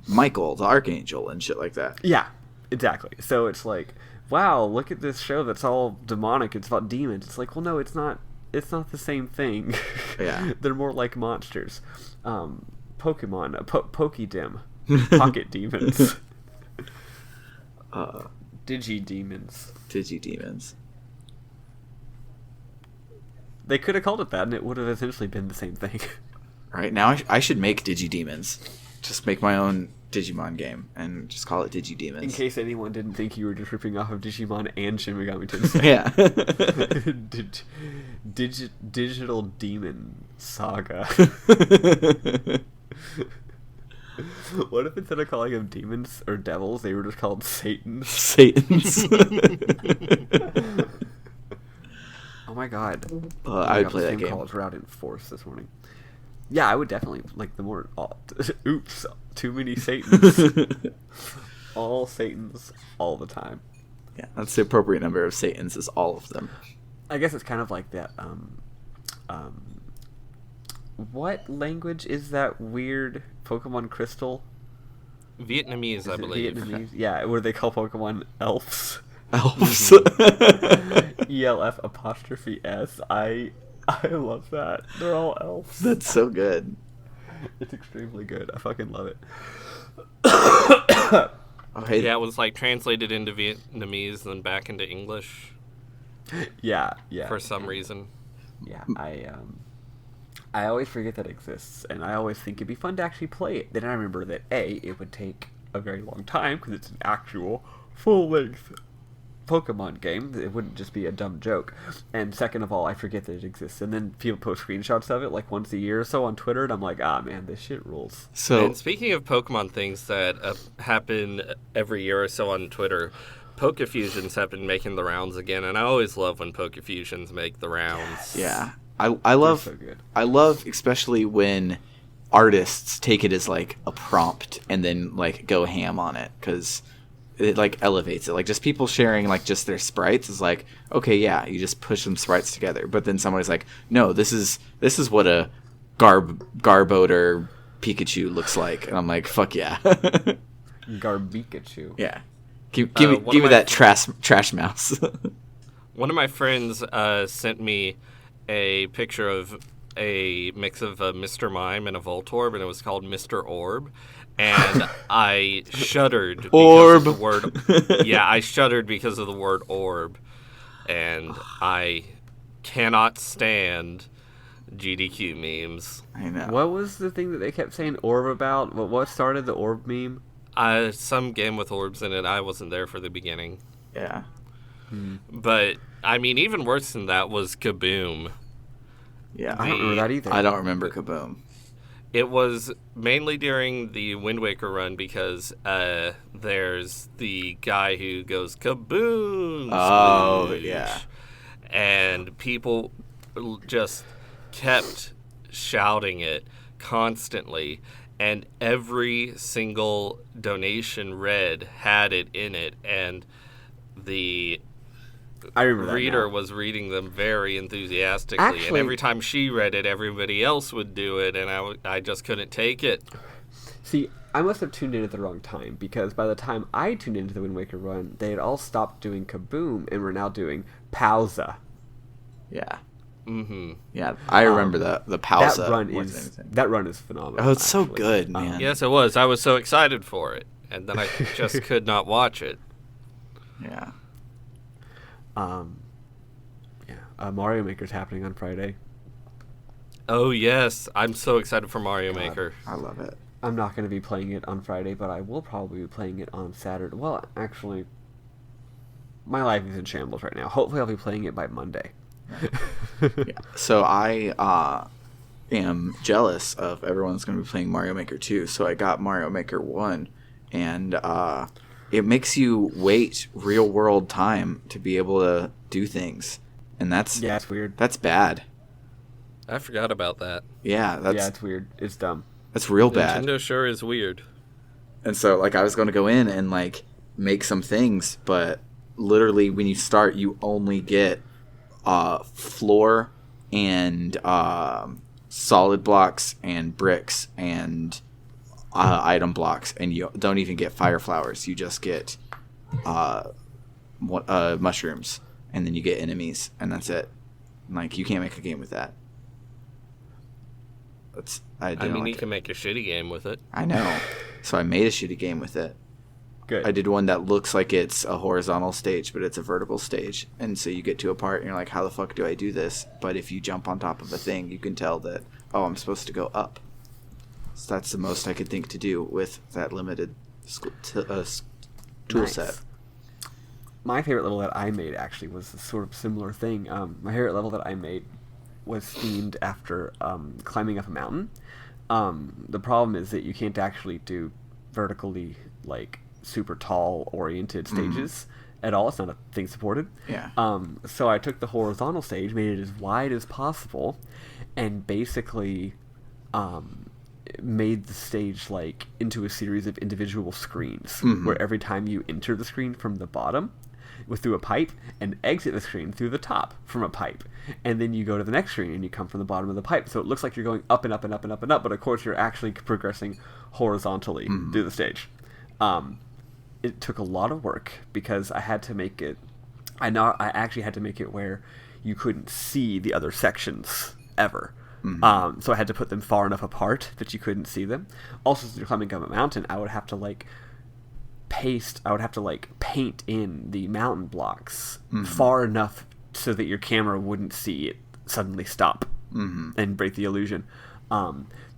Michael, the Archangel, and shit like that. Yeah, exactly. So it's like, wow, look at this show that's all demonic. It's about demons. It's like, well, no, it's not. It's not the same thing. Yeah. They're more like monsters. Pokemon, Pokédim, pocket demons, Digi-demons. Digi-demons. They could have called it that, and it would have essentially been the same thing. Right now, I should make Digi-demons. Just make my own Digimon game and just call it Digi-demons. In case anyone didn't think you were just ripping off of Digimon and Shin Megami Tensei. Yeah. Digital Demon Saga. What if instead of calling them demons or devils, they were just called Satans? Satans. Oh my god. I would play that game. Calls were out in force this morning. Yeah, I would definitely like the more. Oops, too many Satans. All Satans, all the time. Yeah, that's the appropriate number of Satans is all of them. I guess it's kind of like that. What language is that weird Pokemon Crystal? Vietnamese, Is I it believe. Vietnamese? Yeah, what do they call Pokemon? Elves. Elves. ELF apostrophe S. I love that. They're all elves. That's so good. It's extremely good. I fucking love it. Okay. Yeah, it was like translated into Vietnamese, then back into English Yeah. for some reason. Yeah, I always forget that exists, and I always think it'd be fun to actually play it. Then I remember that A, it would take a very long time because it's an actual full-length Pokemon game. It wouldn't just be a dumb joke. And second of all, I forget that it exists. And then people post screenshots of it like once a year or so on Twitter, and I'm like, ah, man, this shit rules. So And speaking of Pokemon things that happen every year or so on Twitter, Pokefusions have been making the rounds again, and I always love when Pokefusions make the rounds. yeah, I love so good. I love especially when artists take it as like a prompt and then like go ham on it because it like elevates it. Like just people sharing like just their sprites is like, okay, yeah, you just push some sprites together. But then somebody's like, no, this is what a Garbodor Pikachu looks like, and I'm like, fuck yeah. Garbikachu. Yeah. Give one me of my that trash mouse. One of my friends sent me a picture of a mix of a Mr. Mime and a Voltorb, and it was called Mr. Orb. And I shuddered because of the word. Yeah, I shuddered because of the word orb, and I cannot stand GDQ memes. I know. What was the thing that they kept saying orb about? What started the orb meme? Some game with orbs in it. I wasn't there for the beginning. Yeah. But, I mean, even worse than that was Kaboom. Yeah. I don't remember that either. I don't remember Kaboom. It was mainly during the Wind Waker run because there's the guy who goes kaboom. Oh, sploosh. yeah. And people just kept shouting it constantly. And every single donation read had it in it. And the I remember that reader now. was reading them very enthusiastically, and Actually- every time she read it, everybody else would do it, and I just couldn't take it. See, I must have tuned in at the wrong time, because by the time I tuned into the Wind Waker run, they had all stopped doing Kaboom and were now doing Pausa. Yeah. Mm-hmm. Yeah. I remember the pause. That run is phenomenal. Oh, it's so actually. good, man. Yes, it was. I was so excited for it, and then I just could not watch it. Yeah. Mario Maker's happening on Friday. Oh yes, I'm so excited for Mario Maker. I love it. I'm not going to be playing it on Friday, but I will probably be playing it on Saturday. Well, actually, my life is in shambles right now. Hopefully, I'll be playing it by Monday. Yeah. So I am jealous of everyone's going to be playing Mario Maker 2. So I got Mario Maker 1, and it makes you wait real world time to be able to do things, and that's It's weird. That's bad. I forgot about that. Yeah, It's weird. It's dumb. that's real bad. Nintendo sure is weird. And so, like, I was going to go in and, like, make some things, but literally when you start, you only get floor and solid blocks and bricks and item blocks, and you don't even get fire flowers. You just get mushrooms, and then you get enemies, and that's it. Like, you can't make a game with that. I mean, you can make a shitty game with it. I know. So I made a shitty game with it. Good. I did one that looks like it's a horizontal stage, but it's a vertical stage. And so you get to a part and you're like, how the fuck do I do this? But if you jump on top of a thing, you can tell that, oh, I'm supposed to go up. So that's the most I could think to do with that limited tool set. My favorite level that I made actually was a sort of similar thing. My favorite level that I made was themed after climbing up a mountain. The problem is that you can't actually do vertically, like, super tall oriented stages at all. It's not a thing supported. Yeah. So I took the horizontal stage, made it as wide as possible, and basically made the stage like into a series of individual screens where every time you enter the screen from the bottom through a pipe and exit the screen through the top from a pipe, and then you go to the next screen and you come from the bottom of the pipe, so it looks like you're going up and up and up and up and up, but of course you're actually progressing horizontally through the stage. It took a lot of work because I had to make it I actually had to make it where you couldn't see the other sections ever. So I had to put them far enough apart that you couldn't see them. Also, since you're climbing up a mountain, I would have to paint in the mountain blocks far enough so that your camera wouldn't see it suddenly stop and break the illusion.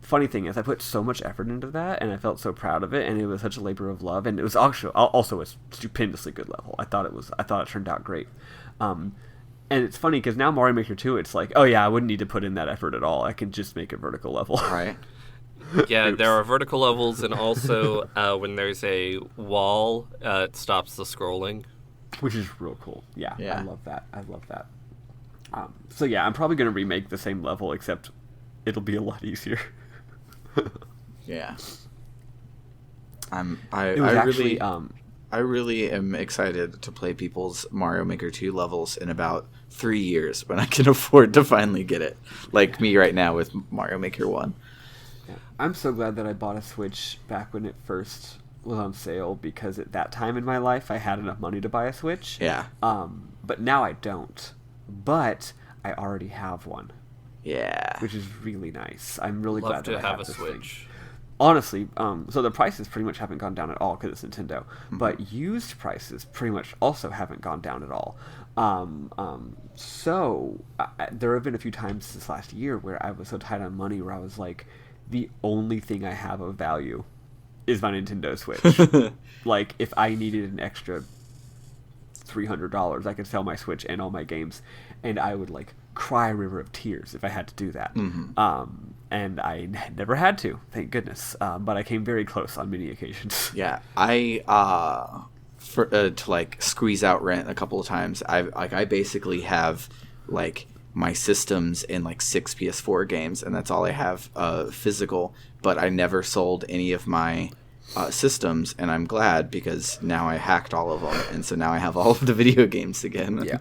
Funny thing is, I put so much effort into that, and I felt so proud of it, and it was such a labor of love, and it was also a stupendously good level. I thought it turned out great. And it's funny because now Mario Maker 2, it's like, oh yeah, I wouldn't need to put in that effort at all. I can just make a vertical level. Right. Yeah, there are vertical levels, and also when there's a wall, it stops the scrolling. Which is real cool. Yeah. Yeah. I love that. So yeah, I'm probably going to remake the same level, except it'll be a lot easier. Yeah. I really am excited to play people's Mario Maker 2 levels in about 3 years when I can afford to finally get it. Like me right now with Mario Maker 1. Yeah. I'm so glad that I bought a Switch back when it first was on sale because at that time in my life I had enough money to buy a Switch. Yeah. But now I don't. But I already have one. Yeah. Which is really nice. I'm really Love glad to that I have have a this Switch. thing. Honestly, so the prices pretty much haven't gone down at all because it's Nintendo. But used prices pretty much also haven't gone down at all. So there have been a few times this last year where I was so tight on money where I was like, the only thing I have of value is my Nintendo Switch. Like, if I needed an extra $300, I could sell my Switch and all my games, and I would like cry a river of tears if I had to do that. And I never had to, thank goodness. But I came very close on many occasions. Yeah, I to like squeeze out rent a couple of times. I basically have like my systems in like 6 PS4 games, and that's all I have physical. But I never sold any of my systems, and I'm glad because now I hacked all of them, and so now I have all of the video games again. Yeah.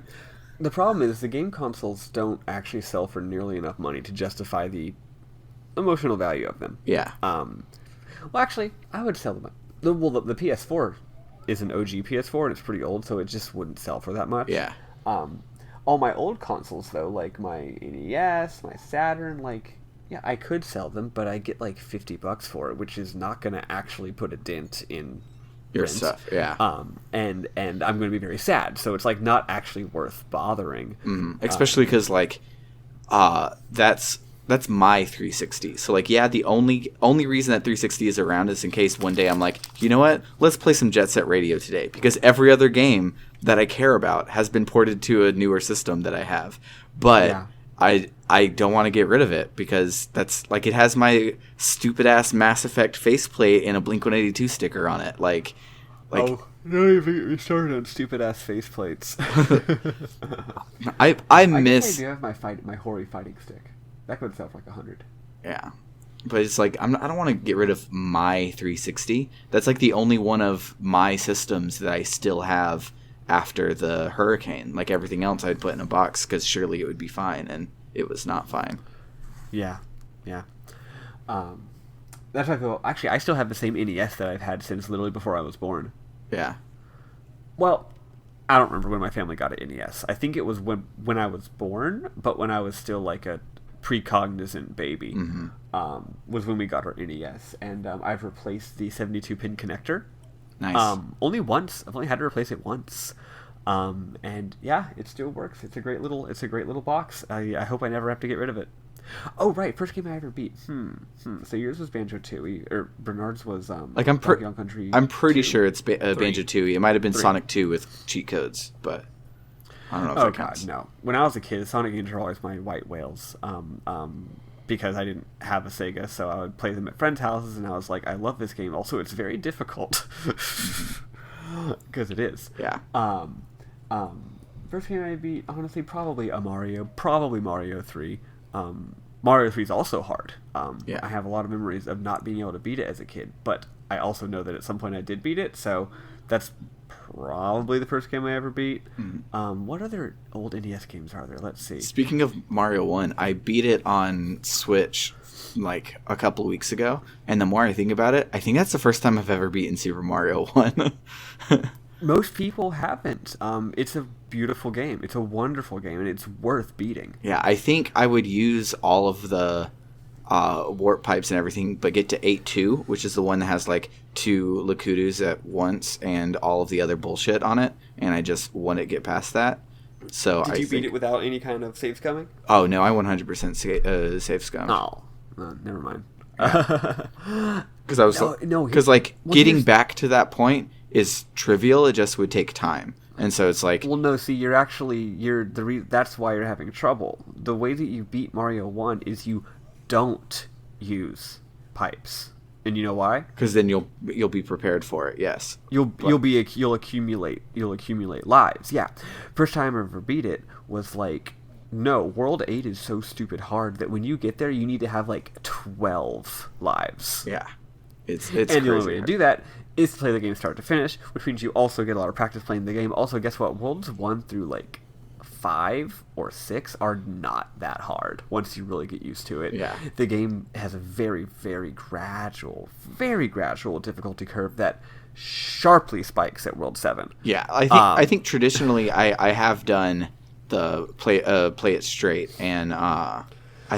The problem is the game consoles don't actually sell for nearly enough money to justify the emotional value of them. Yeah. Well, actually, I would sell them. The PS4 is an OG PS4, and it's pretty old, so it just wouldn't sell for that much. Yeah. All my old consoles, though, like my NES, my Saturn, like, yeah, I could sell them, but I get like $50 for it, which is not going to actually put a dent in Your rent. stuff, yeah. And I'm going to be very sad, so it's like not actually worth bothering. Especially because like that's my 360. So like, yeah, the only reason that 360 is around is in case one day I'm like, you know what, let's play some Jet Set Radio today, because every other game that I care about has been ported to a newer system that I have. But Yeah. I don't want to get rid of it because that's like, it has my stupid ass Mass Effect faceplate and a Blink-182 sticker on it. Like Oh, don't even get me started on stupid ass faceplates. I miss. I do have my Hori fighting stick. That could sell for like $100. Yeah, but it's like I don't want to get rid of my 360. That's like the only one of my systems that I still have after the hurricane. Like everything else, I'd put in a box because surely it would be fine, and it was not fine. Yeah. That's why I feel. Actually, I still have the same NES that I've had since literally before I was born. Yeah, Well, I don't remember when my family got an NES. I think it was when I was born, but when I was still like a precognizant baby, was when we got our NES. And I've replaced the 72-pin connector. nice. Only once. I've only had to replace it once. And yeah, it still works. It's a great little box. I hope I never have to get rid of it. Oh right, first game I ever beat. So yours was Banjo-Tooie, or Bernard's was Like Donkey Kong Country. I'm pretty 2? sure it's Banjo-Tooie. It might have been 3. Sonic 2 with cheat codes, but I don't know if Oh that god, counts. no. When I was a kid, Sonic games were always my white whales. Because I didn't have a Sega, so I would play them at friends' houses, and I was like, I love this game. Also, it's very difficult. Because it is. Yeah. First game I beat, honestly, probably Mario 3. Mario 3 is also hard. Yeah. I have a lot of memories of not being able to beat it as a kid, but I also know that at some point I did beat it, so that's probably the first game I ever beat. What other old NES games are there? Let's see. Speaking of Mario 1, I beat it on Switch like a couple of weeks ago, and the more I think about it, I think that's the first time I've ever beaten Super Mario 1. Most people haven't. It's a beautiful game. It's a wonderful game, and it's worth beating. Yeah, I think I would use all of the warp pipes and everything, but get to 8-2, which is the one that has like 2 Lakudus at once and all of the other bullshit on it, and I just want to get past that. So Did you beat it without any kind of saves coming? Oh no, I 100% save scum. Oh, never mind. Because I was No, because like well, getting here's- back to that point is trivial. It just would take time, and so it's like Well, no. See, that's why you're having trouble. The way that you beat Mario 1 is you don't use pipes, and you know why? because then you'll be prepared for it. Yes. You'll accumulate lives. Yeah. First time I ever beat it was like, no, World 8 is so stupid hard that when you get there you need to have like 12 lives. Yeah. It's And crazy the only way to hard. do that is to play the game start to finish, which means you also get a lot of practice playing the game. Also, guess what? Worlds 1 through like 5 or 6 are not that hard once you really get used to it. Yeah. The game has a very, very gradual difficulty curve that sharply spikes at World 7. Yeah, I think traditionally I have done the play it straight, and I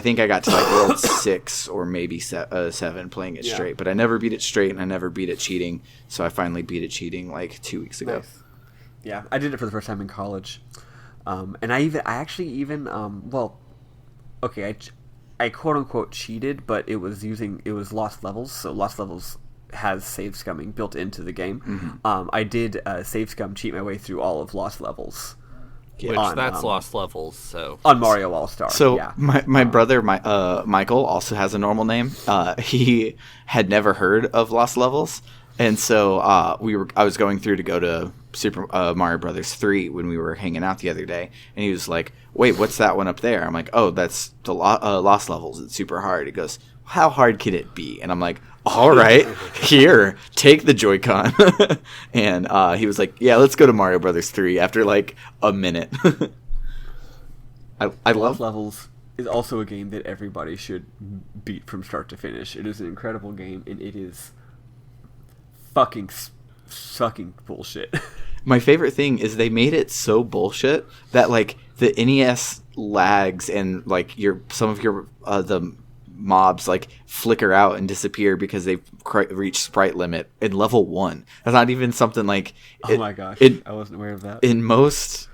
think I got to like World 6 or maybe 7 playing it straight, but I never beat it straight, and I never beat it cheating, so I finally beat it cheating like 2 weeks ago. Nice. Yeah, I did it for the first time in college. And I quote unquote cheated, but it was Lost Levels, so Lost Levels has save scumming built into the game. Mm-hmm. I did save scum cheat my way through all of Lost Levels. Which that's Lost Levels, so on Mario All-Star. So yeah. my brother, Michael, also has a normal name. He had never heard of Lost Levels, and so I was going through to go to Super Mario Brothers 3 when we were hanging out the other day, and he was like, "Wait, what's that one up there?" I'm like, "Oh, that's the Lost Levels. It's super hard." He goes, "How hard can it be?" And I'm like, "All right, here, take the Joy-Con." And he was like, "Yeah, let's go to Mario Brothers 3 after like a minute." I Lost love Levels is also a game that everybody should beat from start to finish. It is an incredible game, and it is fucking bullshit. My favorite thing is they made it so bullshit that like the NES lags and like some of your the mobs like flicker out and disappear because they've reached sprite limit in level 1. That's not even something like Oh my gosh, I wasn't aware of that. In most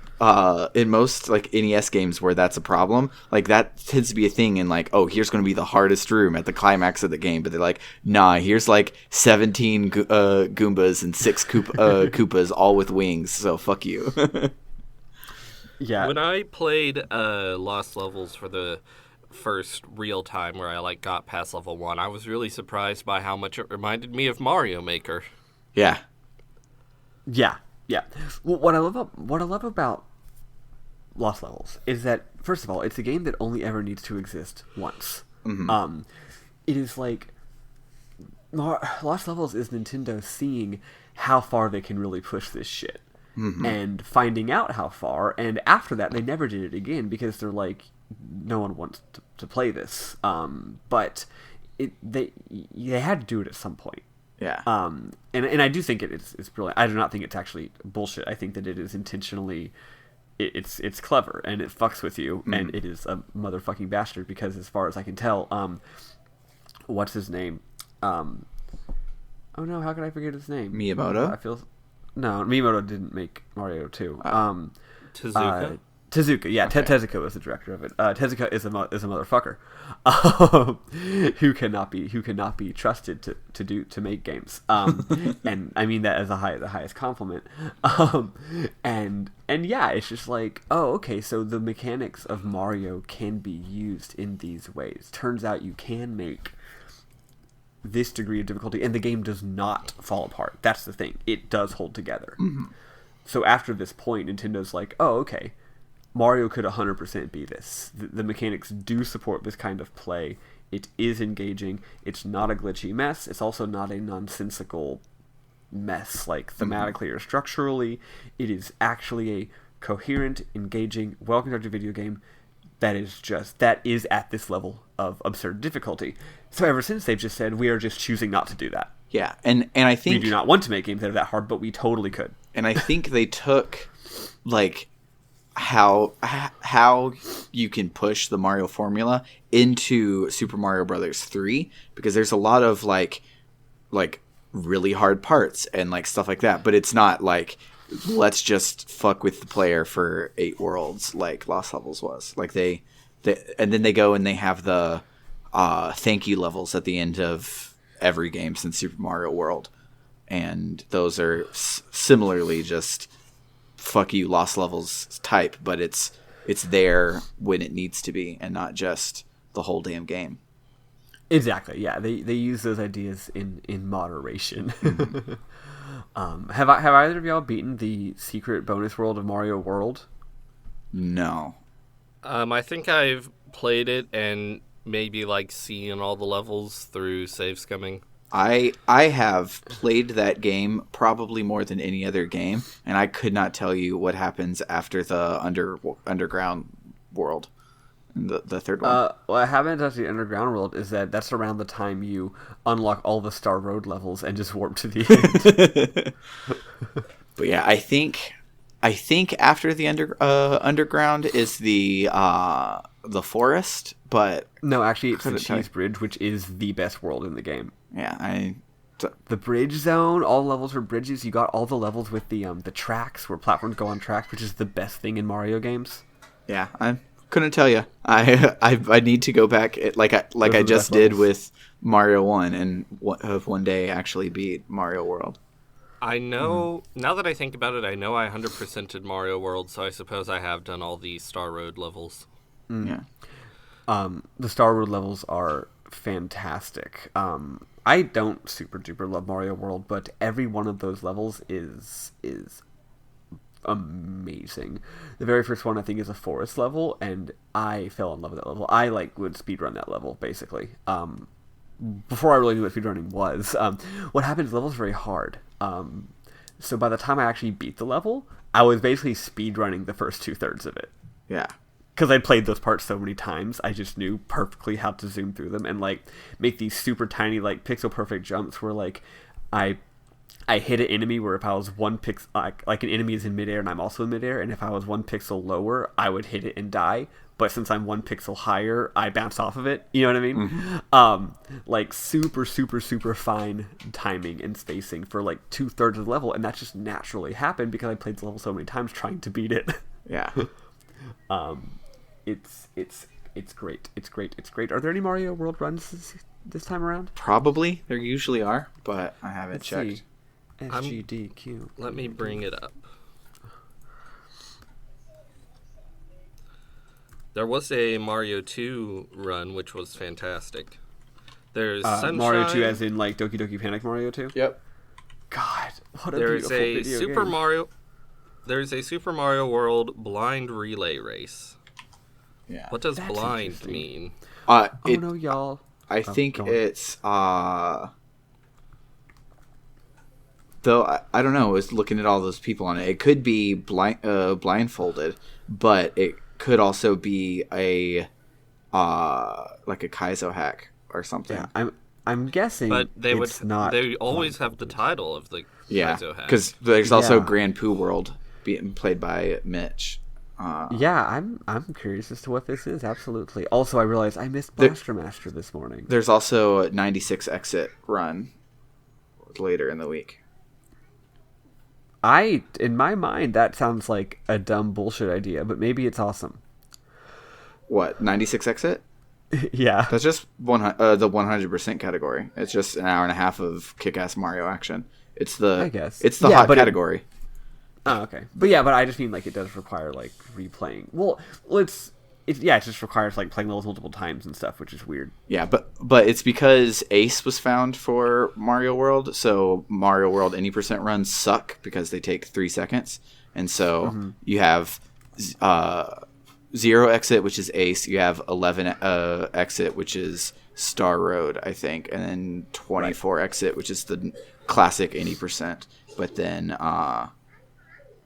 like NES games where that's a problem, like that tends to be a thing in like, oh, here's going to be the hardest room at the climax of the game, but they're like, nah, here's like 17 Goombas and 6 Koopas all with wings, so fuck you. Yeah. When I played Lost Levels for the first real time where I like got past level 1, I was really surprised by how much it reminded me of Mario Maker. Yeah. Well, what I love about Lost Levels is that, first of all, it's a game that only ever needs to exist once. Mm-hmm. It is like Lost Levels is Nintendo seeing how far they can really push this shit. Mm-hmm. And finding out how far, and after that they never did it again because they're like, no one wants to play this. But they had to do it at some point. Yeah. And I do think it's brilliant. I do not think it's actually bullshit. I think that it is intentionally, it's clever and it fucks with you, and it is a motherfucking bastard because, as far as I can tell, what's his name? Oh no, how could I forget his name? Miyamoto? No, Miyamoto didn't make Mario 2. Tezuka? Tezuka, yeah, Okay. Tezuka was the director of it. Tezuka is a motherfucker who cannot be trusted to make games. And I mean that as the highest compliment. And yeah, it's just like, oh, okay, so the mechanics of Mario can be used in these ways. Turns out you can make this degree of difficulty, and the game does not fall apart. That's the thing; it does hold together. Mm-hmm. So after this point, Nintendo's like, oh, okay, Mario could 100% be this. The mechanics do support this kind of play. It is engaging. It's not a glitchy mess. It's also not a nonsensical mess, like thematically or structurally. It is actually a coherent, engaging, well-constructed video game that is at this level of absurd difficulty. So ever since, they've just said, we are just choosing not to do that. Yeah, and I think... We do not want to make games that are that hard, but we totally could. And I think they took, like, how you can push the Mario formula into Super Mario Brothers 3, because there's a lot of, like really hard parts and, like, stuff like that. But it's not, like, let's just fuck with the player for 8 worlds like Lost Levels was. Like, they and then they go and they have the thank you levels at the end of every game since Super Mario World. And those are similarly just fuck you Lost Levels type, but it's there when it needs to be and not just the whole damn game. Exactly, yeah. They use those ideas in moderation. Have either of y'all beaten the secret bonus world of Mario World? No. I think I've played it and maybe like seen all the levels through save scumming. I have played that game probably more than any other game, and I could not tell you what happens after the underground world. The third one. What happens at the underground world is that's around the time you unlock all the Star Road levels and just warp to the end. But yeah, I think after the underground is the forest, but No, actually, it's the Cheese Bridge, which is the best world in the game. Yeah, the bridge zone, all levels are bridges. You got all the levels with the tracks where platforms go on tracks, which is the best thing in Mario games. Yeah, I couldn't tell you. I need to go back I just did with Mario 1 and one day actually beat Mario World. I know, now that I think about it, I know I 100%ed Mario World, so I suppose I have done all the Star Road levels. Yeah. The Star Road levels are fantastic. I don't super duper love Mario World, but every one of those levels is amazing. The very first one I think is a forest level, and I fell in love with that level. I would speedrun that level basically. Before I really knew what speedrunning was. What happened is the level's very hard. So by the time I actually beat the level, I was basically speedrunning the first 2/3 of it. Yeah. Because I'd played those parts so many times, I just knew perfectly how to zoom through them and make these super tiny pixel perfect jumps where I hit an enemy where if I was one pixel, an enemy is in midair and I'm also in midair, and if I was one pixel lower, I would hit it and die. But since I'm one pixel higher, I bounce off of it. You know what I mean? Mm-hmm. Super, super, super fine timing and spacing for 2/3 of the level, and that just naturally happened because I played the level so many times trying to beat it. Yeah. It's great. It's great. It's great. Are there any Mario World runs this time around? Probably. There usually are, but I haven't checked. SGDQ. Let me bring it up. There was a Mario 2 run, which was fantastic. There's Sunshine. Mario 2 as in Doki Doki Panic Mario 2? Yep. God, what a beautiful video game. There's a Super Mario World blind relay race. Yeah. What does blind mean? No, y'all. I think it's though I don't know. I was looking at all those people on it. It could be blindfolded, but it could also be a a Kaizo hack or something. Yeah, I'm guessing, but they They always blind. have the title of the Kaizo hack. Because there's also Grand Poo World being played by Mitch. I'm curious as to what this is. Absolutely. Also, I realized I missed Blaster Master this morning. There's also a 96 exit run later in the week. In my mind, that sounds like a dumb bullshit idea, but maybe it's awesome. What, 96 exit? Yeah. That's just the 100% category. It's just an hour and a half of kick-ass Mario action. It's the hot category. Oh, okay. But I just mean it does require replaying. Well, it just requires playing levels multiple times and stuff, which is weird. Yeah, but it's because Ace was found for Mario World, so Mario World any percent runs suck because they take 3 seconds, and so you have 0 exit, which is Ace. You have 11 exit, which is Star Road, I think, and then 24 exit, which is the classic any percent. But then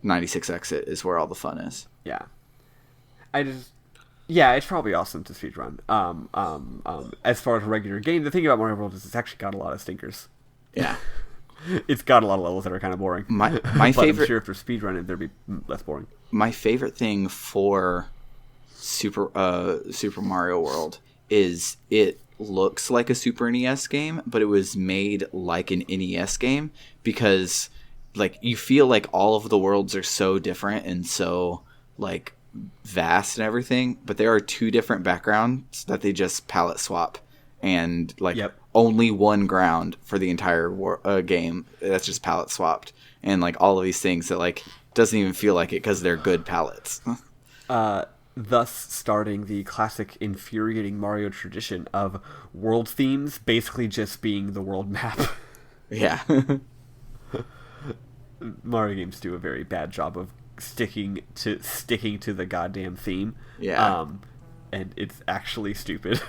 96 exit is where all the fun is. Yeah. It's probably awesome to speedrun. As far as a regular game, the thing about Mario World is it's actually got a lot of stinkers. Yeah. It's got a lot of levels that are kind of boring. My but favorite. I'm sure if they're speedrunning, they'd be less boring. My favorite thing for Super Mario World is it looks like a Super NES game, but it was made like an NES game because you feel like all of the worlds are so different and so vast and everything, but there are 2 different backgrounds that they just palette swap and only one ground for the entire game that's just palette swapped, and all of these things that doesn't even feel like it because they're good palettes. Thus starting the classic infuriating Mario tradition of world themes basically just being the world map. Yeah. Mario games do a very bad job of sticking to the goddamn theme. Yeah. And it's actually stupid.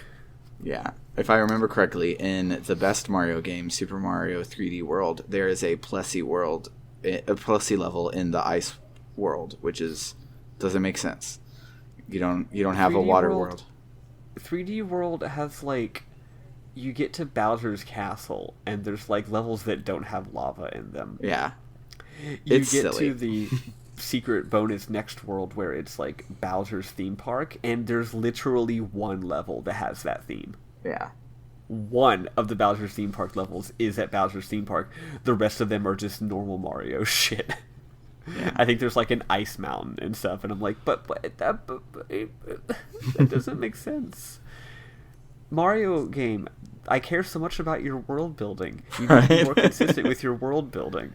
Yeah. If I remember correctly, in the best Mario game, Super Mario 3D World, there is a Plessy level in the ice world, which doesn't make sense. You don't have a water world. 3D World has like, you get to Bowser's Castle and there's like levels that don't have lava in them. Yeah. It's silly. To the secret bonus next world where it's like Bowser's theme park, and there's literally one level that has that theme. Yeah. One of the Bowser's theme park levels is at Bowser's theme park. The rest of them are just normal Mario shit. Yeah. I think there's like an ice mountain and stuff, and I'm like, but that doesn't make sense. Mario game, I care so much about your world building. You need to be more consistent with your world building.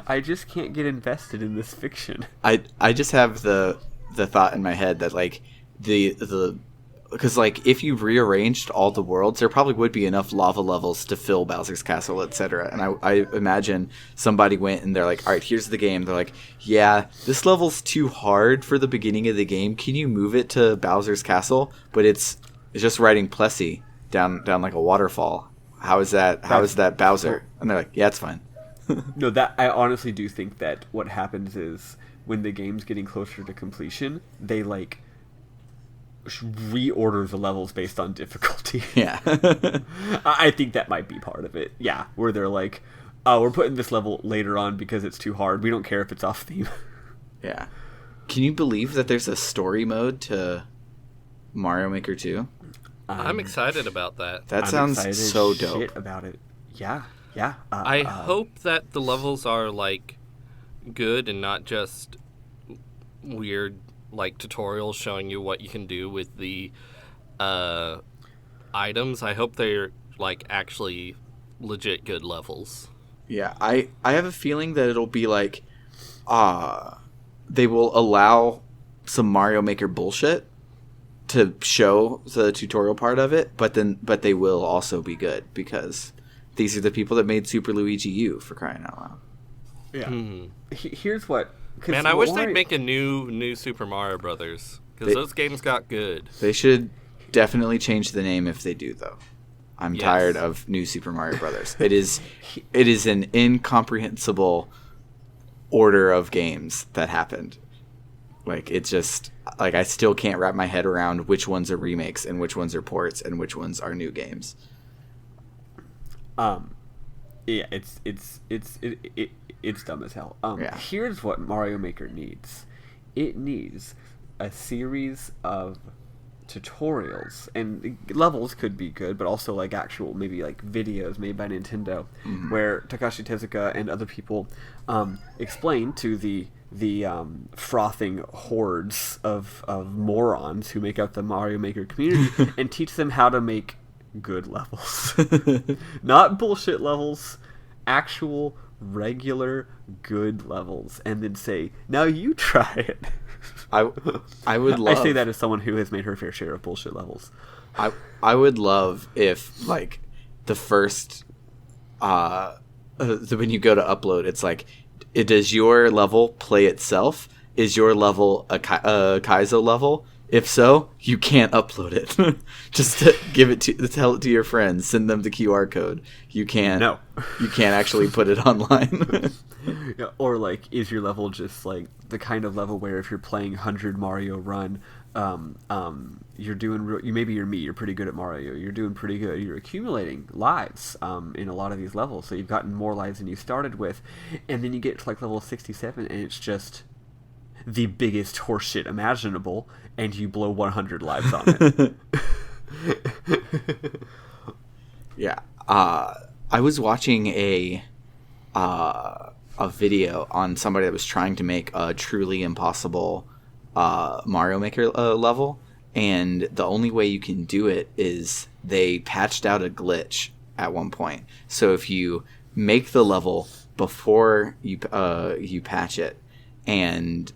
I just can't get invested in this fiction. I just have the thought in my head that like because like if you rearranged all the worlds, there probably would be enough lava levels to fill Bowser's Castle, etc. And I imagine somebody went and they're like, all right, here's the game. They're like, yeah, this level's too hard for the beginning of the game. Can you move it to Bowser's Castle? But it's just riding Plessy down like a waterfall. How is that Bowser? And they're like, yeah, it's fine. No, that I honestly do think that what happens is when the game's getting closer to completion, they like reorder the levels based on difficulty. Yeah. I think that might be part of it. Yeah, where they're like, oh, we're putting this level later on because it's too hard. We don't care if it's off theme. Yeah. Can you believe that there's a story mode to Mario Maker 2? I'm excited about that. That sounds so dope. Shit about it. Yeah. Yeah. I hope that the levels are like good and not just weird like tutorials showing you what you can do with the items. I hope they're like actually legit good levels. Yeah, I have a feeling that it'll be like they will allow some Mario Maker bullshit to show the tutorial part of it, but they will also be good because these are the people that made Super Luigi U, for crying out loud. Yeah. Mm-hmm. Here's what... Man, I wish they'd make a new Super Mario Brothers, because those games got good. They should definitely change the name if they do, though. I'm tired of New Super Mario Brothers. It is an incomprehensible order of games that happened. Like, it's just... Like, I still can't wrap my head around which ones are remakes and which ones are ports and which ones are new games. Yeah, it's dumb as hell. Here's what Mario Maker needs. It needs a series of tutorials, and levels could be good, but also like actual maybe like videos made by Nintendo, where Takashi Tezuka and other people explain to the frothing hordes of morons who make up the Mario Maker community and teach them how to make good levels. Not bullshit levels, actual regular good levels, and then say, now you try it. I would love... I say that as someone who has made her fair share of bullshit levels. I would love if like the first when you go to upload, it's like, does your level play itself? Is your level a Kaizo level? If so, you can't upload it. Just tell it to your friends. Send them the QR code. You can't actually put it online. Yeah, or like, is your level just like the kind of level where if you're playing 100 Mario Run, you're doing maybe you're me. You're pretty good at Mario. You're doing pretty good. You're accumulating lives in a lot of these levels, so you've gotten more lives than you started with, and then you get to like level 67, and it's just the biggest horseshit imaginable, and you blow 100 lives on it. Yeah. I was watching a video on somebody that was trying to make a truly impossible Mario Maker level, and the only way you can do it is they patched out a glitch at one point. So if you make the level before you patch it, and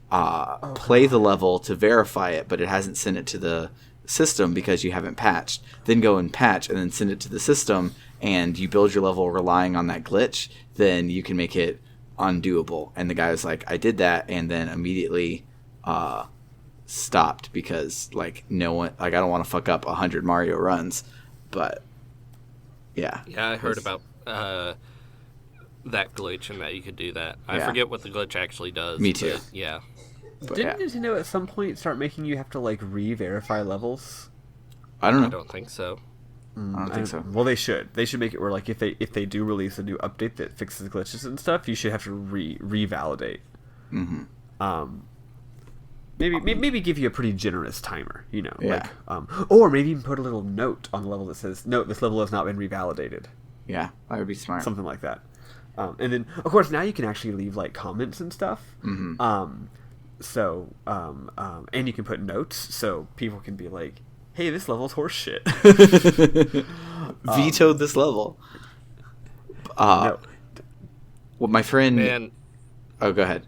play the level to verify it, but it hasn't sent it to the system because you haven't patched, then go and patch and then send it to the system, and you build your level relying on that glitch, then you can make it undoable. And the guy was like, I did that, and then immediately stopped because like no one, like I don't want to fuck up 100 Mario runs, but yeah. Yeah, I heard about that glitch and that you could do that. I forget what the glitch actually does. Me too. But yeah. But Didn't Nintendo at some point start making you have to like re-verify levels? I don't know. I don't think so. I don't think so. Well, they should. They should make it where like if they do release a new update that fixes glitches and stuff, you should have to revalidate. Mm-hmm. Maybe give you a pretty generous timer, you know, Yeah. like or maybe even put a little note on the level that says, "Note, this level has not been revalidated." Yeah, that would be smart. Something like that. And then, of course, now you can actually leave like comments and stuff. Mm-hmm. And you can put notes so people can be like, "Hey, this level's horse shit." Vetoed this level. No. Well, my friend. Man, Oh, go ahead.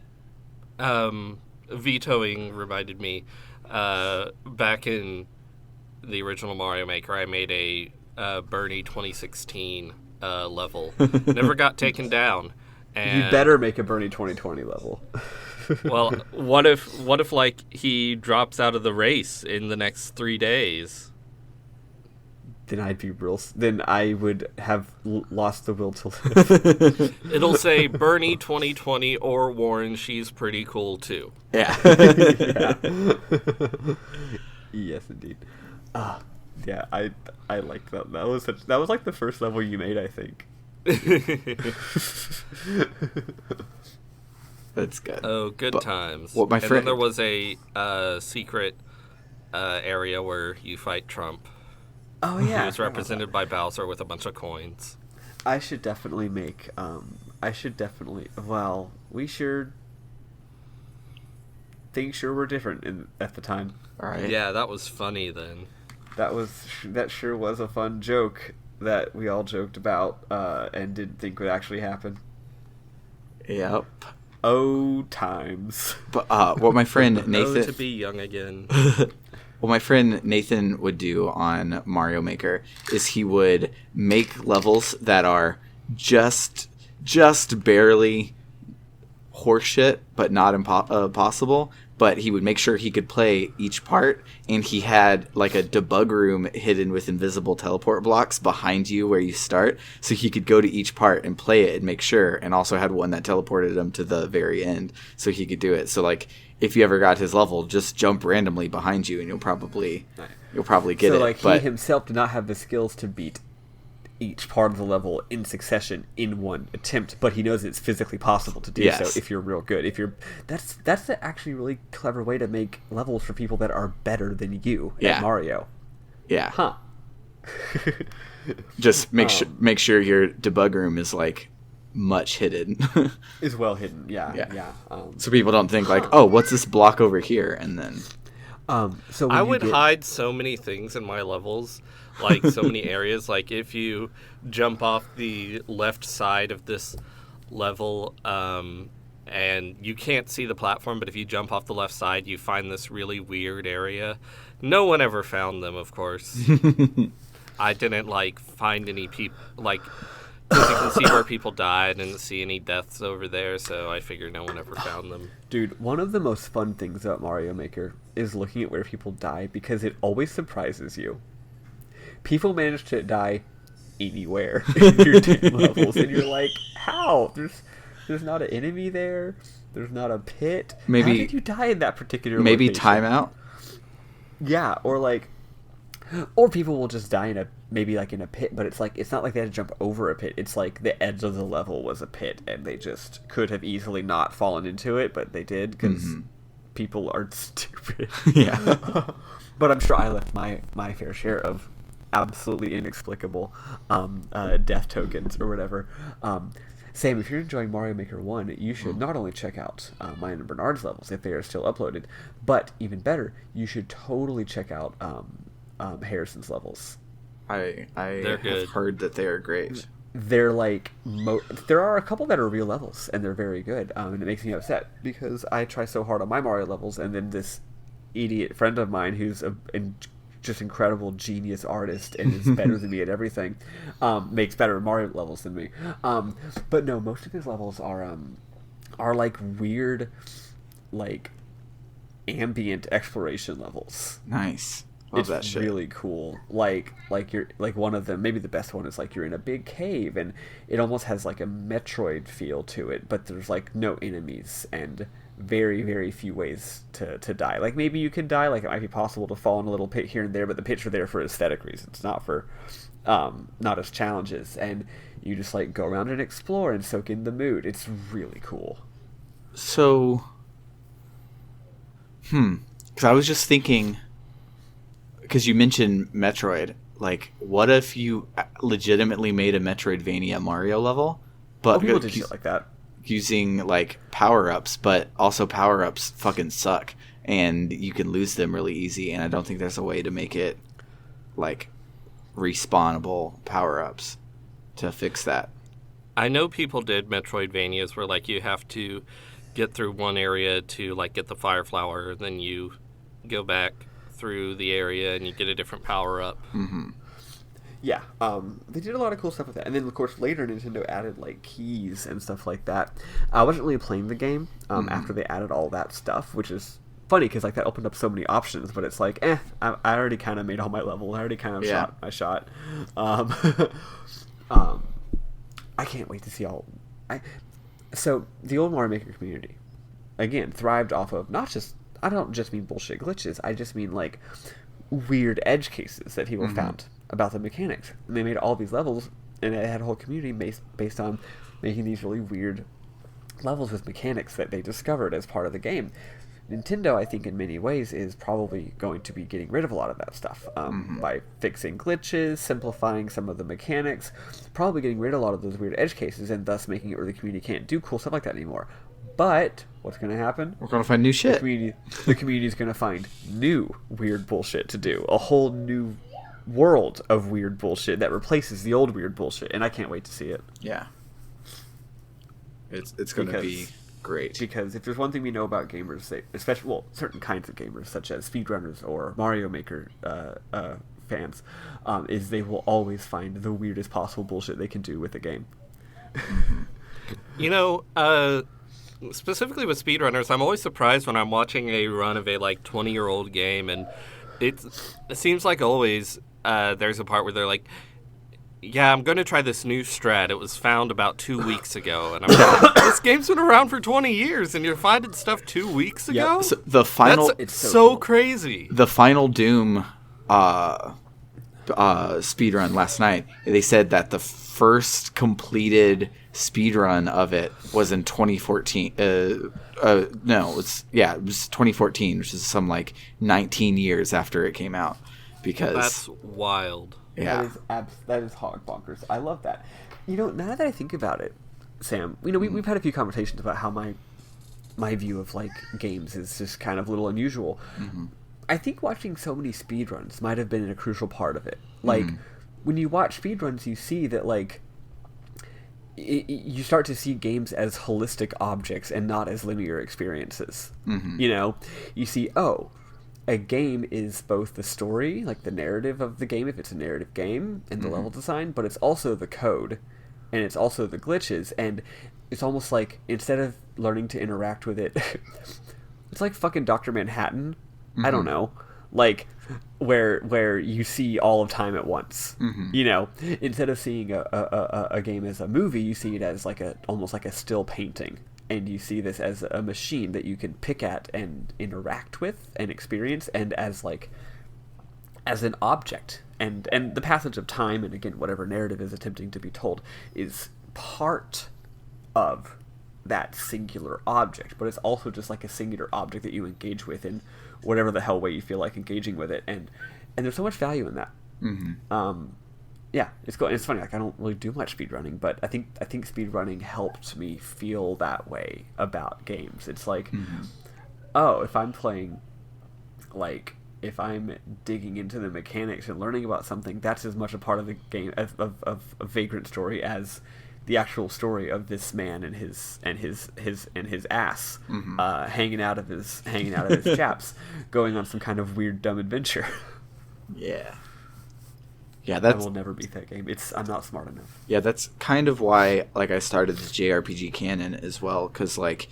vetoing reminded me, back in the original Mario Maker, I made a Bernie 2016 level. Never got taken down. And, You better make a Bernie 2020 level. well, what if like he drops out of the race in the next 3 days? Then I'd be real. Then I would have lost the will to live. It'll say Bernie 2020 or Warren. She's pretty cool too. Yeah. Yeah. Yes, indeed. Yeah, I liked that. That was like the first level you made, I think. That's good. Oh, good But times. what my and friend- then there was a secret area where you fight Trump. Oh yeah, He was represented by Bowser with a bunch of coins. I should definitely make. Well, we sure. Things sure were different at the time. All right. Yeah, that was funny then. That sure was a fun joke that we all joked about and didn't think would actually happen. Yep. Oh, times. But what my friend Oh, Nathan. to be young again. What my friend Nathan would do on Mario Maker is he would make levels that are just barely horseshit, but not impossible. But he would make sure he could play each part, and he had like a debug room hidden with invisible teleport blocks behind you where you start, so he could go to each part and play it and make sure, and also had one that teleported him to the very end so he could do it. So like if you ever got his level, just jump randomly behind you and you'll probably get it. So like But he himself did not have the skills to beat each part of the level in succession in one attempt, but he knows it's physically possible to do Yes. so if you're real good. That's actually a really clever way to make levels for people that are better than you Yeah. at Mario. yeah, Huh. just make sure your debug room is like much hidden. Is well hidden. Yeah. Yeah. Yeah. So people don't think like, oh, what's this block over here? And then So when I you would get- hide so many things in my levels, like so many areas. Like if you jump off the left side of this level, and you can't see the platform, but if you jump off the left side, you find this really weird area. No one ever found them, of course. I didn't like find any people like. Because you can see where people died and see any deaths over there, so I figured no one ever found them. Dude, one of the most fun things about Mario Maker is looking at where people die because it always surprises you. People manage to die anywhere in your damn levels, and you're like, how? There's not an enemy there. There's not a pit. Maybe- How did you die in that particular maybe location? timeout. Yeah, or people will just die in a pit, but it's not like they had to jump over a pit. It's like the edge of the level was a pit, and they just could have easily not fallen into it, but they did because people are stupid. Yeah. But I'm sure I left my fair share of absolutely inexplicable death tokens or whatever. Sam, if you're enjoying Mario Maker 1, you should not only check out mine and Bernard's levels if they are still uploaded, but even better, you should totally check out Harrison's levels. I They're have good. heard that they are great. They're like there are a couple that are real levels and they're very good, and it makes me upset because I try so hard on my Mario levels, and then this idiot friend of mine who's just incredible genius artist and is better than me at everything makes better Mario levels than me. But no, most of his levels are like weird, like ambient exploration levels. Nice. Love It's that shit. really cool. Like you're like one of them. Maybe the best one is like you're in a big cave, and it almost has like a Metroid feel to it. But there's like no enemies and very, very few ways to die. Like maybe you can die. Like it might be possible to fall in a little pit here and there, but the pits are there for aesthetic reasons, not for not as challenges. And you just like go around and explore and soak in the mood. It's really cool. So, because I was just thinking, because you mentioned Metroid, like, what if you legitimately made a Metroidvania Mario level, but People did shit like that. using like power-ups, but also power-ups fucking suck, and you can lose them really easy, and I don't think there's a way to make it like respawnable power-ups to fix that. I know people did Metroidvanias where like you have to get through one area to like get the fire flower, then you go back through the area and you get a different power up. Yeah, they did a lot of cool stuff with that. And then, of course, later Nintendo added, like, keys and stuff like that. I wasn't really playing the game after they added all that stuff, which is funny because, like, that opened up so many options. But it's like, I already kind of made all my levels. I already kind of shot my shot. I can't wait to see all... So, the old Mario Maker community, again, thrived off of not just... I don't just mean bullshit glitches. I just mean, like, weird edge cases that people found about the mechanics. And they made all these levels, and it had a whole community based on making these really weird levels with mechanics that they discovered as part of the game. Nintendo, I think, in many ways, is probably going to be getting rid of a lot of that stuff by fixing glitches, simplifying some of the mechanics, probably getting rid of a lot of those weird edge cases, and thus making it where the community can't do cool stuff like that anymore. But what's going to happen? We're going to find new shit. The community is going to find new weird bullshit to do. A whole new world of weird bullshit that replaces the old weird bullshit, and I can't wait to see it. Yeah. It's going to be great. Because if there's one thing we know about gamers, especially, well, certain kinds of gamers, such as speedrunners or Mario Maker fans, is they will always find the weirdest possible bullshit they can do with a game. You know, specifically with speedrunners, I'm always surprised when I'm watching a run of a like 20-year-old game, and it seems like always there's a part where they're like, yeah, I'm going to try this new strat. It was found about 2 weeks ago. And I'm like, this game's been around for 20 years, and you're finding stuff 2 weeks ago? So the final... It's so cool. Crazy. The final Doom speedrun last night, they said that the first completed speedrun of it was in 2014. No, it was 2014, which is some like 19 years after it came out. Because that's wild. Yeah, that is hog bonkers. I love that. You know, now that I think about it, Sam, you know, we've had a few conversations about how my view of like games is just kind of a little unusual. I think watching so many speedruns might have been a crucial part of it. Like, when you watch speedruns, you see that, like, you start to see games as holistic objects and not as linear experiences. You know? You see, a game is both the story, like the narrative of the game, if it's a narrative game, and the level design, but it's also the code, and it's also the glitches, and it's almost like, instead of learning to interact with it, it's like fucking Dr. Manhattan. I don't know, like where you see all of time at once. You know, instead of seeing a game as a movie, you see it as like almost like a still painting, and you see this as a machine that you can pick at and interact with and experience, and as an object. And the passage of time, and again, whatever narrative is attempting to be told, is part of that singular object, but it's also just like a singular object that you engage with in whatever the hell way you feel like engaging with it, and there's so much value in that. Yeah, it's cool. It's funny, like, I don't really do much speedrunning, but I think speedrunning helped me feel that way about games. It's like, if I'm playing, like, if I'm digging into the mechanics and learning about something, that's as much a part of the game of Vagrant Story as the actual story of this man and his ass hanging out of his chaps, going on some kind of weird dumb adventure. Yeah, I will never beat that game. I'm not smart enough. Yeah, that's kind of why, like, I started the JRPG canon as well, because, like,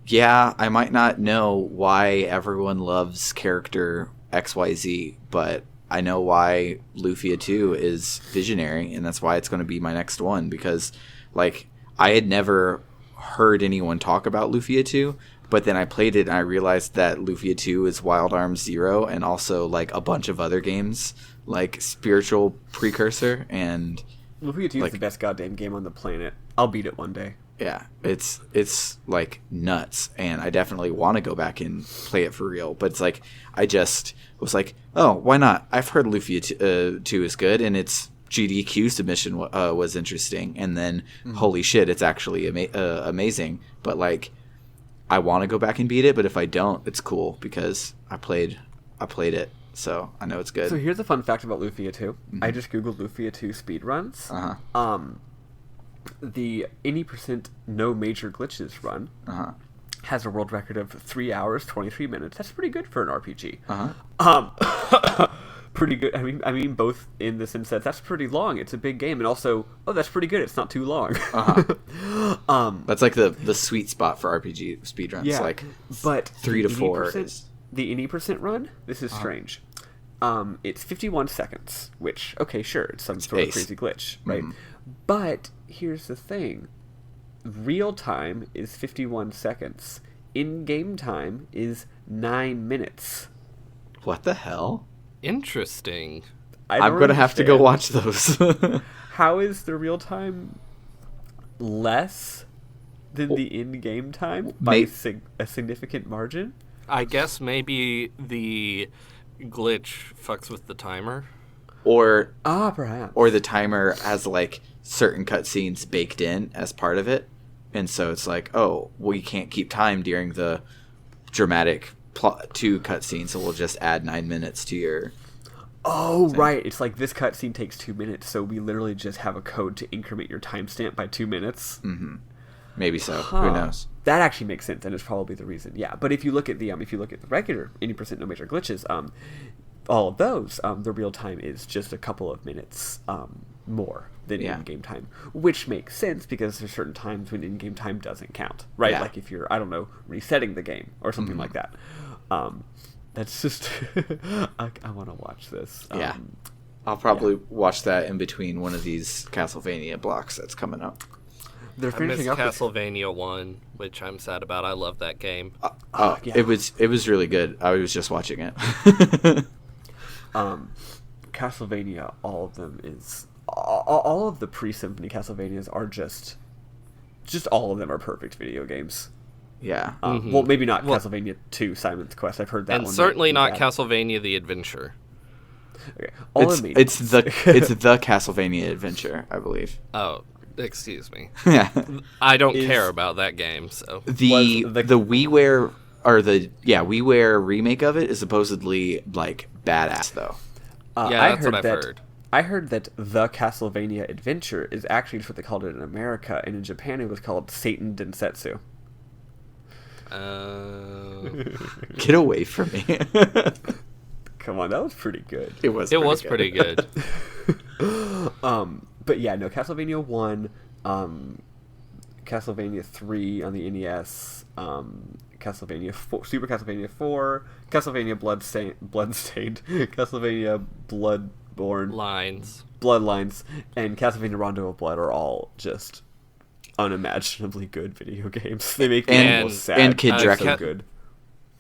yeah, I might not know why everyone loves character XYZ, but I know why Lufia 2 is visionary, and that's why it's going to be my next one, because, like, I had never heard anyone talk about Lufia 2, but then I played it and I realized that Lufia 2 is Wild Arms 0 and also, like, a bunch of other games, like, spiritual precursor, and... Lufia 2 is the best goddamn game on the planet. I'll beat it one day. Yeah, it's like nuts, and I definitely want to go back and play it for real. But it's like I just was like, oh, why not? I've heard Lufia 2 is good, and its GDQ submission was interesting, and then holy shit, it's actually amazing. But like, I want to go back and beat it, but if I don't, it's cool because I played it, so I know it's good. So here's a fun fact about Lufia 2. Mm-hmm. I just googled Lufia 2 speedruns. The any % no major glitches run has a world record of 3 hours 23 minutes. That's pretty good for an RPG. Pretty good. I mean, both in the sense that that's pretty long. It's a big game, and also, that's pretty good. It's not too long. That's like the sweet spot for RPG speedruns. Yeah, like, but 3 to 4. The any % run. This is strange. It's 51 seconds, which sure, it's some sort of crazy glitch, right? But here's the thing: real time is 51 seconds. In-game time is 9 minutes. What the hell? Interesting. I'm gonna have to go watch those. How is the real time less than the in-game time by a significant margin? I guess maybe the glitch fucks with the timer. Or perhaps. Or the timer has like certain cutscenes baked in as part of it, and so it's like, oh, well, you can't keep time during the dramatic plot 2 cutscene, so we'll just add 9 minutes to your. Oh, thing. Right. It's like this cutscene takes 2 minutes, so we literally just have a code to increment your timestamp by 2 minutes. Mm-hmm. Maybe so. Who knows? That actually makes sense, and it's probably the reason. Yeah, but if you look at the regular any % no major glitches, all of those, the real time is just a couple of minutes more than in-game time, which makes sense because there's certain times when in-game time doesn't count, right? Yeah. Like if you're, I don't know, resetting the game or something like that. That's just I want to watch this. I'll probably watch that in between one of these Castlevania blocks that's coming up. They're finishing up Castlevania 1, which I'm sad about. I love that game. It was really good. I was just watching it. Castlevania, all of them is all of the pre-Symphony Castlevanias are just all of them are perfect video games. Yeah. Well, maybe not Castlevania 2 Simon's Quest. I've heard that one. And certainly not Castlevania the Adventure. Okay. It's the Castlevania Adventure, I believe. Oh, excuse me. Yeah. I don't care about that game, so. The WiiWare or the WiiWare remake of it is supposedly like badass though. That's what I've heard. I heard that the Castlevania Adventure is actually just what they called it in America, and in Japan it was called Satan Densetsu. Get away from me. Come on, that was pretty good. It was pretty good. But yeah, no, Castlevania 1, Castlevania 3 on the NES, Castlevania 4, Super Castlevania 4, Castlevania Bloodstained, Castlevania Bloodlines, and Castlevania Rondo of Blood are all just unimaginably good video games. They make me almost sad. And Kid Dracula. So good.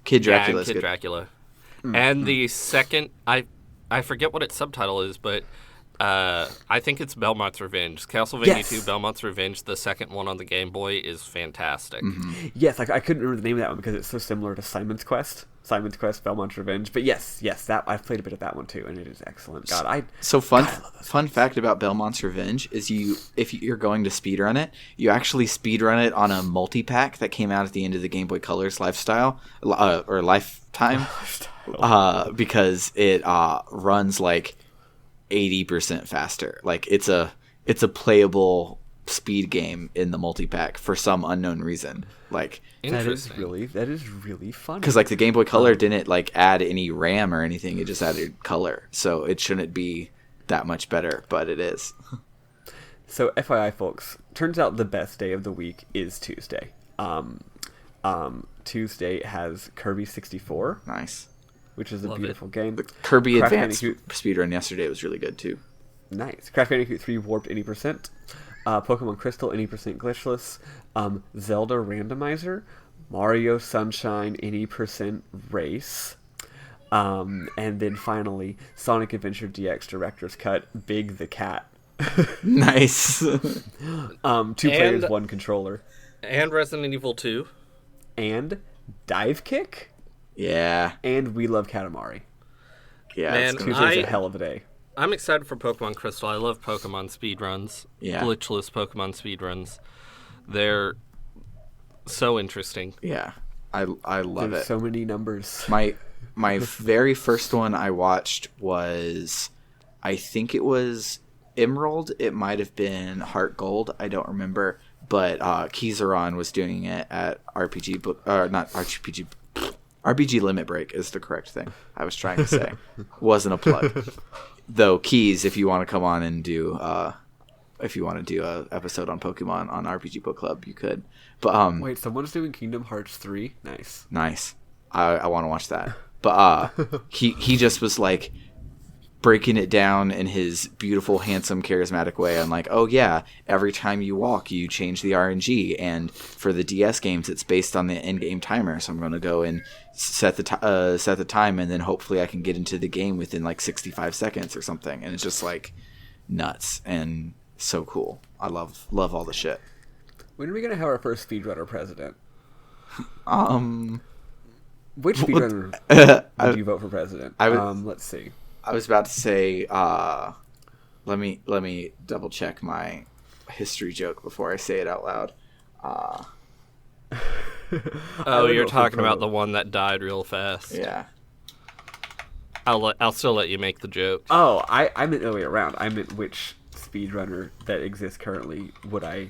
Kid Dracula is Kid good. Dracula. And the second, I forget what its subtitle is, but I think it's Belmont's Revenge. Castlevania 2 Belmont's Revenge, the second one on the Game Boy, is fantastic. Mm-hmm. Yes, I couldn't remember the name of that one because it's so similar to Simon's Quest, Belmont's Revenge. But yes, that I've played a bit of that one too, and it is excellent. Fun fact about Belmont's Revenge is if you're going to speedrun it, you actually speedrun it on a multi-pack that came out at the end of the Game Boy Color's lifetime, because it runs like 80% faster. Like it's a playable speed game in the multi-pack for some unknown reason. Like that is really fun. Because like the Game Boy Color didn't like add any RAM or anything; it just added color, so it shouldn't be that much better, but it is. So FYI, folks, turns out the best day of the week is Tuesday. Tuesday has Kirby 64, Nice. which is a Love beautiful game. The Kirby Crash Advanced Bandicoot. speedrun yesterday was really good too. Nice. Crash Bandicoot 3 Warped 80%. Pokemon Crystal 80% glitchless. Zelda Randomizer. Mario Sunshine 80% race. And then finally, Sonic Adventure DX Director's Cut, Big the Cat. Nice. 2 players, 1 controller. And Resident Evil 2. And Dive Kick. Yeah. And We Love Katamari. Yeah. Man, it's gonna- Tuesday's a hell of a day. I'm excited for Pokemon Crystal. I love Pokemon speedruns. Yeah. Glitchless Pokemon speedruns. They're so interesting. yeah. I love There's it. so many numbers. My very first one I watched was, I think it was Emerald. It might have been Heart Gold. I don't remember. But Kizaron was doing it at RPG Book, not RPG. RPG Limit Break is the correct thing I was trying to say. Wasn't a plug. Though Keys, if you want to come on and do, if you want to do a episode on Pokemon on RPG Book Club, you could. But Wait, someone's doing Kingdom Hearts 3? Nice. nice. I want to watch that. But he just was like breaking it down in his beautiful, handsome, charismatic way. I'm like, oh yeah, every time you walk, you change the RNG, and for the DS games, it's based on the in-game timer. So I'm going to go and set the time, and then hopefully I can get into the game within like 65 seconds or something. And it's just like nuts and so cool. I love all the shit. When are we going to have our first speedrunner president? Which What- speedrunner would you vote for president? I would- Let's see. I was about to say, let me double check my history joke before I say it out loud. Oh, would you're vote for talking about Proto. the one that died real fast. Yeah. I'll still let you make the joke. Oh, I meant the other way around. I meant which speedrunner that exists currently would I,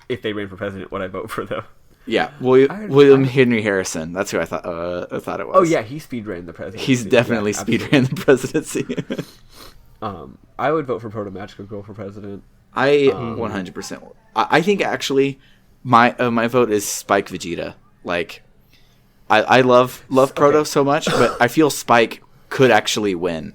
if they ran for president, would I vote for them? Yeah, I- William Henry Harrison. That's who I thought it was. Oh yeah, he speedran the presidency. He's definitely Yeah, absolutely. speedran the presidency. I would vote for Proto Magical Girl for president. I 100%. I think actually, my vote is SpikeVegeta. Like, I love Proto so much, but I feel Spike could actually win.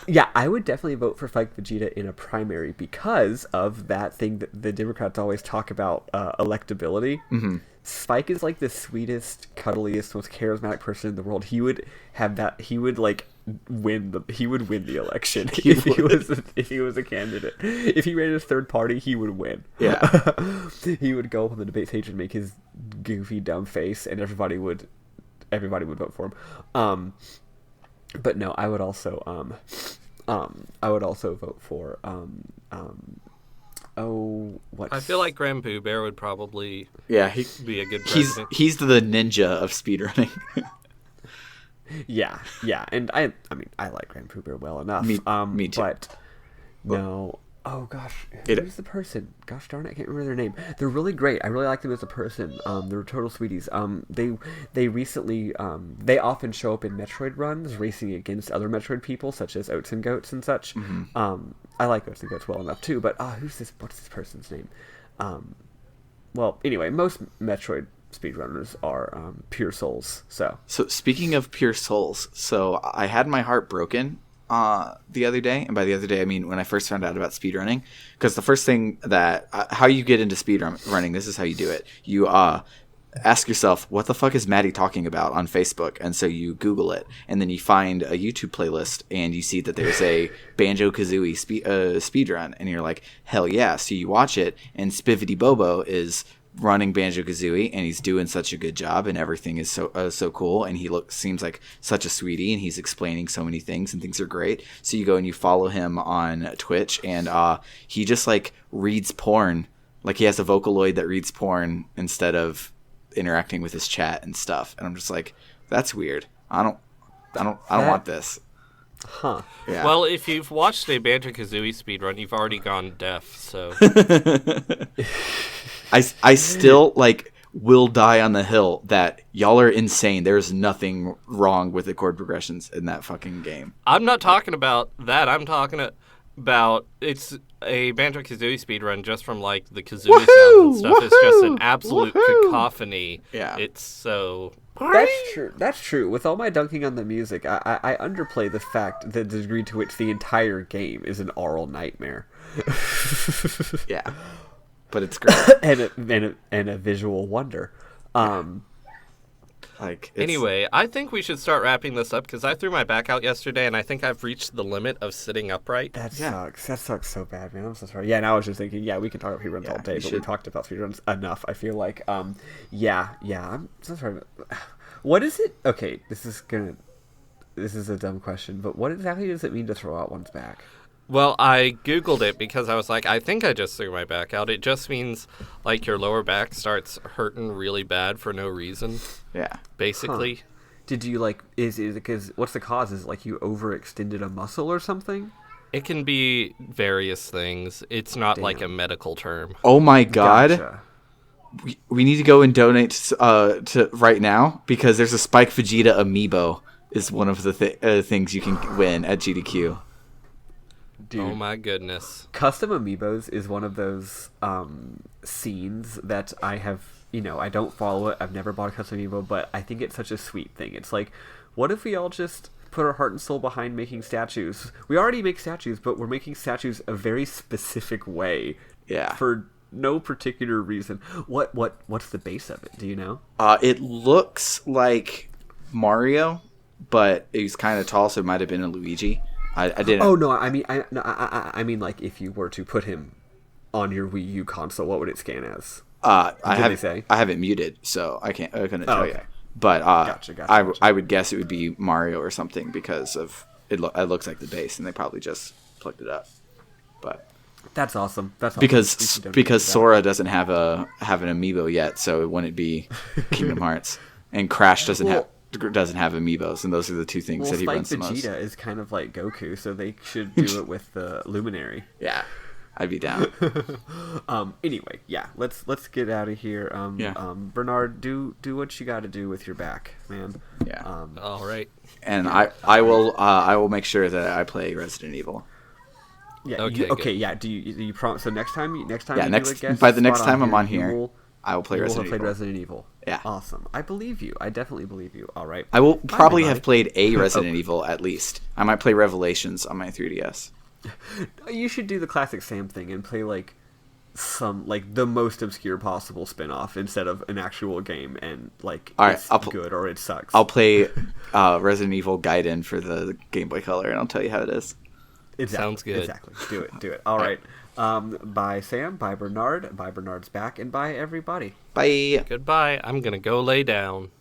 Yeah, I would definitely vote for SpikeVegeta in a primary because of that thing that the Democrats always talk about, electability. Mm-hmm. Spike is like the sweetest, cuddliest, most charismatic person in the world. He would have that. He would like win the election if he was a candidate. If he ran his third party, he would win. Yeah. He would go up on the debate stage and make his goofy, dumb face, and everybody would vote for him. But no, I would also vote for I feel like Grand Pooh Bear would probably Yeah, be a good president. he's the ninja of speedrunning. Yeah, and I mean, I like Grand Pooh Bear well enough. Me too. But no, oh gosh, who's the person? Gosh darn it, I can't remember their name. They're really great. I really like them as a person. They're total sweeties. They recently they often show up in Metroid runs, racing against other Metroid people such as Oats and Goats and such. Mm-hmm. I like Oats and Goats well enough too. But who's this? What's this person's name? Well, anyway, most Metroid speedrunners are pure souls. So Speaking of pure souls, so I had my heart broken the other day, and by the other day I mean when I first found out about speedrunning, because the first thing that how you get into speedrunning, this is how you do it. You ask yourself, what the fuck is Maddy talking about on Facebook? And so you Google it, and then you find a YouTube playlist, and you see that there's a Banjo-Kazooie speedrun, and you're like, hell yeah. So you watch it, and Spivety Bobo is running Banjo-Kazooie, and he's doing such a good job, and everything is so cool, and he seems like such a sweetie, and he's explaining so many things, and things are great. So you go and you follow him on Twitch, and he just like reads porn. Like, he has a Vocaloid that reads porn instead of interacting with his chat and stuff, and I'm just like, that's weird. I don't want this. huh? Yeah. Well, if you've watched a Banjo-Kazooie speedrun, you've already gone deaf, so... I still like will die on the hill that y'all are insane. There's nothing wrong with the chord progressions in that fucking game. I'm not talking about that. I'm talking about it's a Banjo-Kazooie speedrun just from like the Kazooie sounds and stuff. It's just an absolute cacophony. Yeah. It's so. That's true. That's true. With all my dunking on the music, I underplay the fact the degree to which the entire game is an aural nightmare. Yeah, but it's great. and a visual wonder. Anyway, I think we should start wrapping this up because I threw my back out yesterday and I think I've reached the limit of sitting upright. That sucks. That sucks so bad, man. I'm so sorry. Yeah, now I was just thinking, we can talk about speedruns all day, but we talked about speedruns enough. I feel like, I'm so sorry. What is it? Okay, this is a dumb question, but what exactly does it mean to throw out one's back? Well, I Googled it because I was like, I think I just threw my back out. It just means, like, your lower back starts hurting really bad for no reason. Yeah. Basically. Huh. Did you, like, is it because, what's the cause? Is it, like, you overextended a muscle or something? It can be various things. It's not like a medical term. Oh my god. Gotcha. We need to go and donate to right now because there's a SpikeVegeta amiibo is one of the things you can win at GDQ. Dude, oh my goodness. Custom amiibos is one of those scenes that I have, I don't follow it. I've never bought a custom amiibo, but I think it's such a sweet thing. It's like, what if we all just put our heart and soul behind making statues? We already make statues, but we're making statues a very specific way. Yeah. For no particular reason. What's the base of it? Do you know? It looks like Mario, but he's kind of tall, so it might have been a Luigi. I didn't. Oh no! I mean, like if you were to put him on your Wii U console, what would it scan as? I have it muted, so I couldn't tell you. But Gotcha. I would guess it would be Mario or something because of it. It looks like the base, and they probably just plugged it up. But that's awesome. Because Sora doesn't have an amiibo yet, so wouldn't it be Kingdom Hearts? And Crash doesn't have amiibos, and those are the two things that he runs the most. Vegeta is kind of like Goku, so they should do it with the Luminary. Yeah, I'd be down. Anyway, let's get out of here. Bernard, do what you got to do with your back, man. Yeah. All right. And I will make sure that I play Resident Evil. Yeah. Okay. Yeah. Do you promise? So next time. Yeah. By the next time I'm on here, I will play Resident Evil. Yeah. Awesome. I believe you. I definitely believe you. All right. I will probably have played a Resident Evil at least. I might play Revelations on my 3DS. You should do the classic Sam thing and play like the most obscure possible spin-off instead of an actual game, and like it's good or it sucks. I'll play Resident Evil Gaiden for the Game Boy Color, and I'll tell you how it is. Exactly. Sounds good. Exactly. Do it. All right. Bye, Sam. Bye, Bernard. Bye, Bernard's back. And bye, everybody. Bye. Goodbye. I'm going to go lay down.